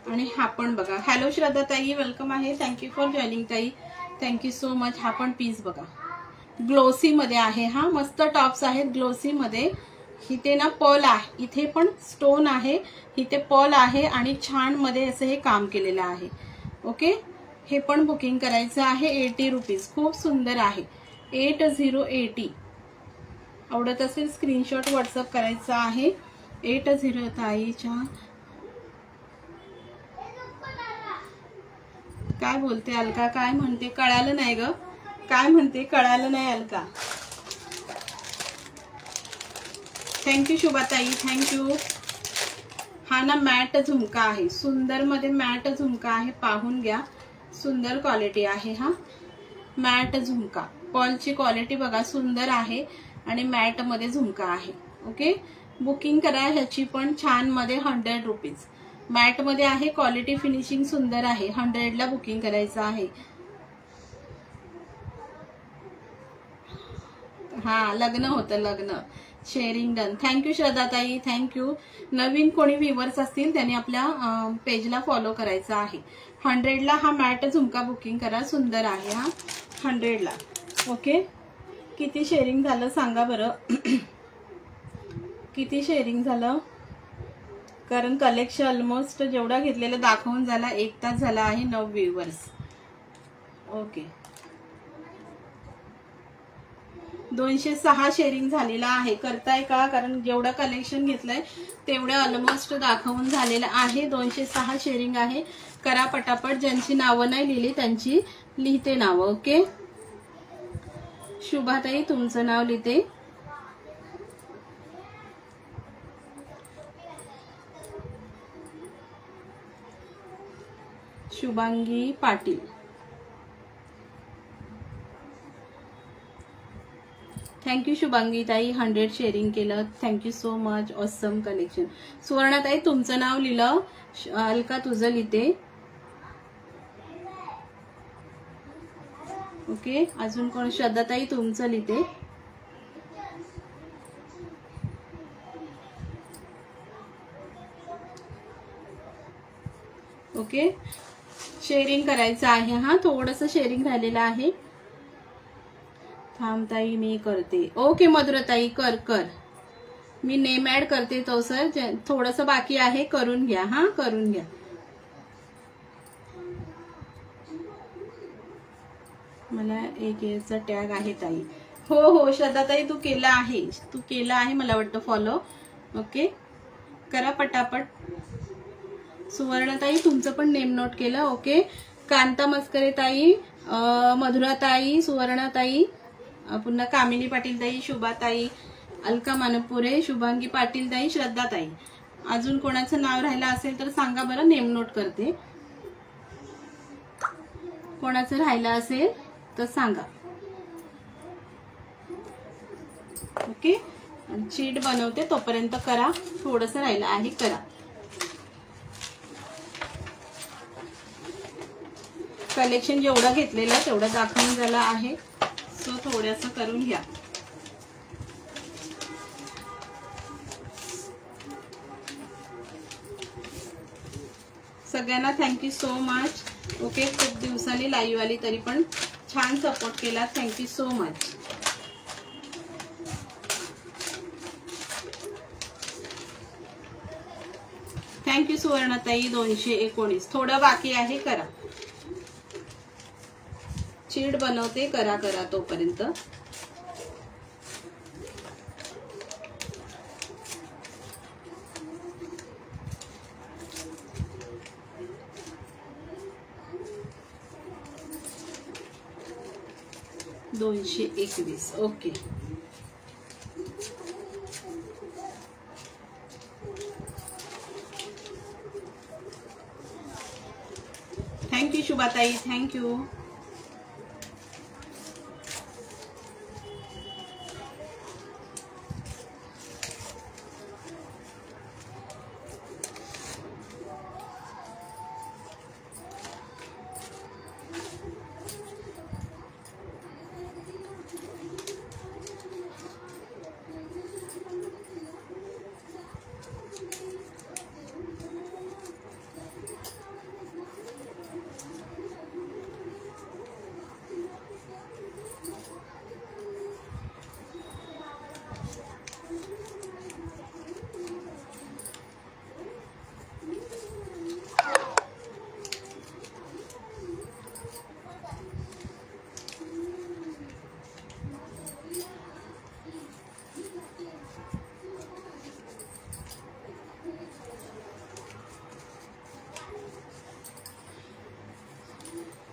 आणि हा पण बघा. हॅलो श्रद्धा ताई, वेलकम आहे. थँक्यू फॉर जॉईनिंग ताई, थँक्यू सो मच. हा पण पीस बघा ग्लोसी मध्ये आहे. हा मस्त टॉप्स आहेत ग्लोसी मध्ये. इथे ना पर्ल आहे, इथे पण स्टोन आहे, इथे पर्ल आहे आणि छान मध्ये असं हे काम केलेलं आहे. ओके, हे पण बुकिंग करायचं आहे. 80 रुपीज. खूप सुंदर आहे. 8080 आवडत असेल स्क्रीनशॉट व्हॉट्सअप करायचा आहे. 80 ताईच्या काय बोलते अलका, काय म्हणते कळालं नाही ग, काय म्हणते कळालं नाही अलका. थँक्यू शुभाताई, थँक्यू. हा ना मॅट झुमका आहे. सुंदर मध्ये मॅट झुमका आहे. पाहून घ्या, सुंदर क्वालिटी आहे. हा मॅट झुमका, पर्लची क्वालिटी बघा सुंदर आहे आणि मॅट मध्ये झुमका आहे. ओके, बुकिंग करा ह्याची पण. छान मध्ये 100 रुपीज. मॅट मध्ये आहे, क्वालिटी फिनिशिंग सुंदर आहे. 100 ला बुकिंग करायचं आहे. हा लग्न होतं, लग्न. Sharing done. थँक्यू श्रद्धाताई, थँक्यू. नवीन कोणी व्ह्युअर्स असतील त्यांनी आपल्या पेजला फॉलो करायचं आहे. 100 ला हा मॅट झुमका बुकिंग करा. सुंदर आहे हा 100 ला. ओके, किती शेअरिंग झालं सांगा बरं. किती शेअरिंग झालं, कारण कलेक्शन ऑलमोस्ट जेवढा घेतलेलं दाखवून झाला. 1 तास झाला आहे. 9 व्ह्युअर्स. ओके, 206 शेअरिंग झालेला आहे. करताय का, कारण जेवढं कलेक्शन घेतलंय तेवढं ऑलमोस्ट दाखवून झालेलं आहे. 206 शेअरिंग आहे. करा पटापट. ज्यांची नावं नाही लिहिली त्यांची लिहिते नावं. ओके, शुभाताई तुमचं नाव लिहिते. शुभांगी पाटील. थँक्यू शुभांगी ताई, 100 शेअरिंग केलं. Thank you so much. Awesome collection. सुवर्णाताई तुमचं नाव लिहिलं. अलका तुझं लिहिते. ओके, अजून कोण. श्रद्धाताई तुमचं लिहिते. ओके, शेअरिंग करायचं आहे. हा थोडंसं शेअरिंग राहिलेलं आहे. थांब ताई मी करते. ओके मधुराताई, कर. मी नेम ऍड करते. तो सर थोडंसं बाकी आहे, करून घ्या. हा करून घ्या. मला एक याचा टॅग आहे ताई. हो श्रद्धाताई तू केला आहे, मला वाटतं फॉलो. ओके, करा पटापट. सुवर्णताई तुमचं पण नेम नोट केलं. ओके, कांता मस्करे ताई, मधुराताई, सुवर्णाताई, पुन्हा कामिनी पाटील ताई, शुभाताई, अलका मानपुरे, शुभांगी पाटील ताई, श्रद्धाताई. अजून कोणाचं नाव राहिलं असेल तर सांगा बरं, नेम नोट करते. कोणाचं राहिलं असेल तर सांगा. ओके, शीट बनवते तोपर्यंत करा. थोडंसं राहिलं आहे, करा. कलेक्शन जेवढं घेतलेलं तेवढं दाखवून झालं आहे. सो थोडंसं करून घ्या. सगळ्यांना थँक्यू सो मच. ओके, खूप दिवसांनी लाईव्ह आली तरी पण छान सपोर्ट केला. Thank you so much. थँक्यू सुवर्णाताई. 219. थोडं बाकी आहे, करा. शीट बनवते, करा तोपर्यंत. $221. ओके, थँक्यू शुभाताई, थँक्यू.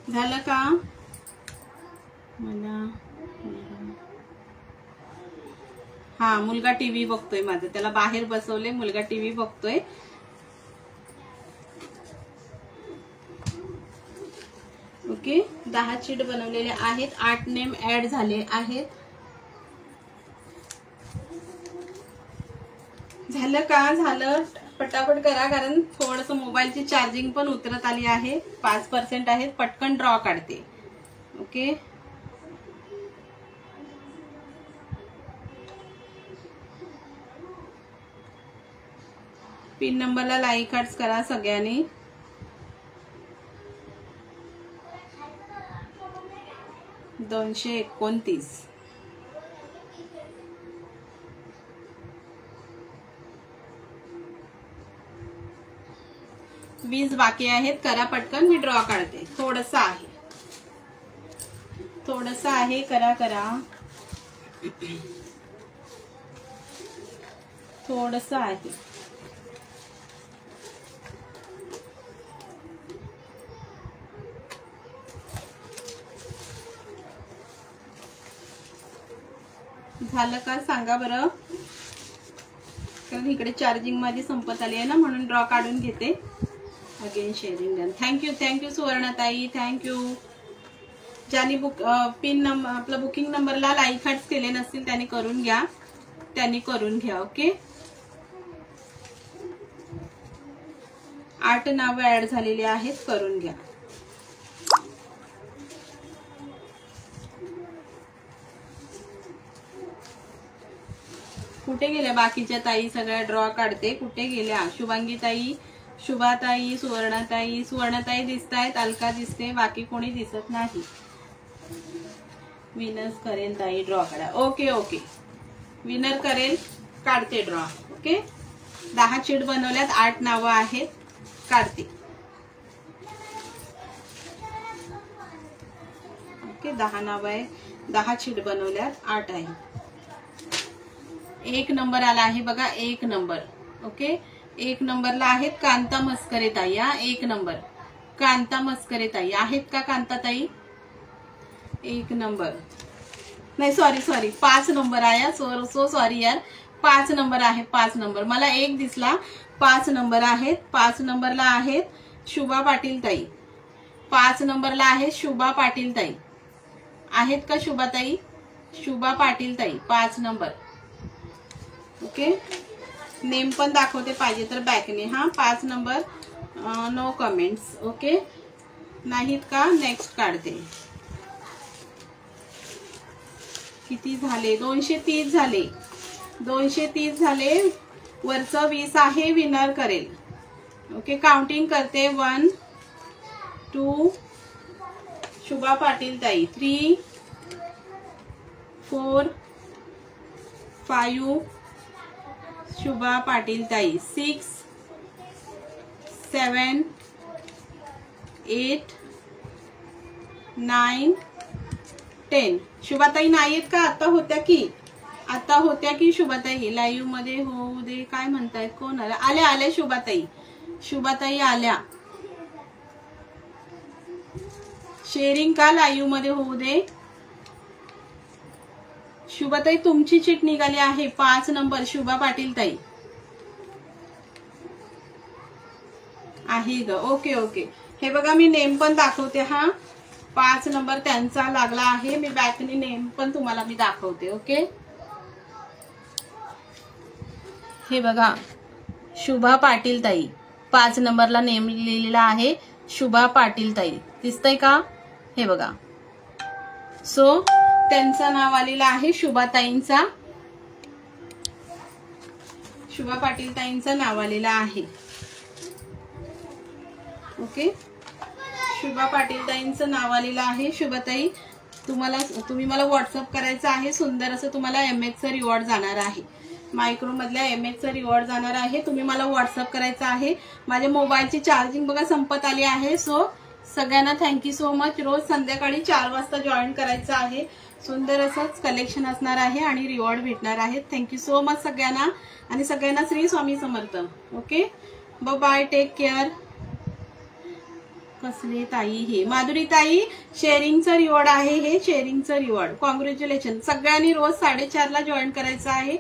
झालं का? मला हा मुलगा टीव्ही बघतोय माझा, त्याला बाहेर बसवले, मुलगा टीव्ही बघतोय. ओके 10 शीट बनवलेले आहेत, 8 नेम ऍड झाले आहेत. झालं का? झालं, पटापट करा कारण थोडस मोबाईलची चार्जिंग पण उतरत आली आहे, 5% आहेत. पटकन ड्रॉ काढते. ओके पिन नंबरला लाईक हार्ट्स करा सगळ्यांनी. $229. 20 बाकी आहेत, करा पटकन. मी ड्रॉ काढते. थोडस आहे, करा थोडस आहे. झालं का सांगा बरं, कारण इकडे चार्जिंग माझी संपत आली आहे ना, म्हणून ड्रॉ काढून घेते. Again sharing done. थँक्यू सुवर्णाताई, थँक्यू. ज्यांनी पिन नंबर आपला बुकिंग नंबरला लाईक हार्ट्स केले नसतील त्यांनी करून घ्या. ओके 8 नावं ऍड झालेली आहेत, करून घ्या. कुठे गेल्या बाकीच्या ताई? सगळ्या ड्रॉ काढते. कुठे गेल्या? शुभांगी ताई, शुभाताई, सुवर्णाताई दिसतायत, अलका दिसते, बाकी कोणी दिसत नाही. विनर करेल ताई, ड्रॉ काढा. ओके विनर करेल, काढते ड्रॉ. ओके 10 शीट बनवल्यात, 8 नावं आहेत, काढते. ओके 10 नावं आहे, 10 शीट बनवल्यात, 8 आहे. 1 नंबर आला आहे बघा, 1 नंबर. ओके 1 नंबरला आहेत कांता मस्करे ताई. 1 नंबर कांता मस्करे ताई आहेत का? कांता ताई 1 नंबर नाही, सॉरी 5 नंबर आहे. सो सॉरी यार, 5 नंबर आहे. 5 नंबर मला 1 दिसला. 5 नंबर आहेत. 5 नंबरला आहेत शुभा पाटील ताई. 5 नंबरला आहे शुभा पाटील ताई. आहेत का शुभाताई? शुभा पाटील ताई 5 नंबर. ओके नेम पण दाखवते पाहिजे तर बॅकने. 5 नंबर नो कमेंट्स. ओके नाहीत का? नेक्स्ट काढते. किती झाले? 230 झाले. 230 झाले. वरचं 20 आहे, विनर करेल. ओके काउंटिंग करते. 1 2 शुभा पाटील ताई, 3 4 5 शुभा पाटील ताई, 6 7 8 9 10. शुभाताई नाहीत का? आता होत्या की शुभाताई लाईव्ह मध्ये होऊ दे. काय म्हणतायत? कोण आल्या? आल्या शुभाताई आल्या. शेअरिंग का लाईव्ह मध्ये होऊ दे. शुभाताई तुमची चिट निघाली आहे. 5 नंबर शुभा पाटील ताई आहे ग. ओके हे बघा मी नेम पण दाखवते. 5 नंबर त्यांचा लागला आहे. मी बॅकनी नेम पण तुम्हाला मी दाखवते. ओके हे बघा शुभा पाटील ताई 5 नंबरला नेम लिहिलेला आहे. शुभा पाटील ताई दिसतंय का? हे बघा. सो त्यांचं नाव आलेलं आहे. शुभाताईंचा, शुभा पाटील ताईंचं नाव आलेलं आहे. ओके शुभा पाटील ताईंचं नाव आलेलं आहे. शुभाताई तुम्ही मला व्हॉट्सअप करायचं आहे. सुंदर असं तुम्हाला MHचं रिवॉर्ड जाणार आहे. मायक्रो मधल्या MHचं रिवॉर्ड जाणार आहे. तुम्ही मला व्हॉट्सअप करायचं आहे. माझ्या मोबाईलची चार्जिंग बघा संपत आली आहे. सो सगळ्यांना थँक्यू सो मच. रोज संध्याकाळी 4 वाजता जॉईन करायचं आहे. सुंदर असंच कलेक्शन असणार आहे आणि रिवॉर्ड भेटणार आहे. थँक्यू सो मच सगळ्यांना आणि सगळ्यांना Shri Swami Samarth. Okay bye, take care. कसले ताई, हे माधुरी ताई शेअरिंगचं रिवॉर्ड आहे, हे शेअरिंगचं रिवॉर्ड. कॉंग्रॅच्युलेशन. सगळ्यांनी रोज 4:30ला जॉईन करायचं आहे.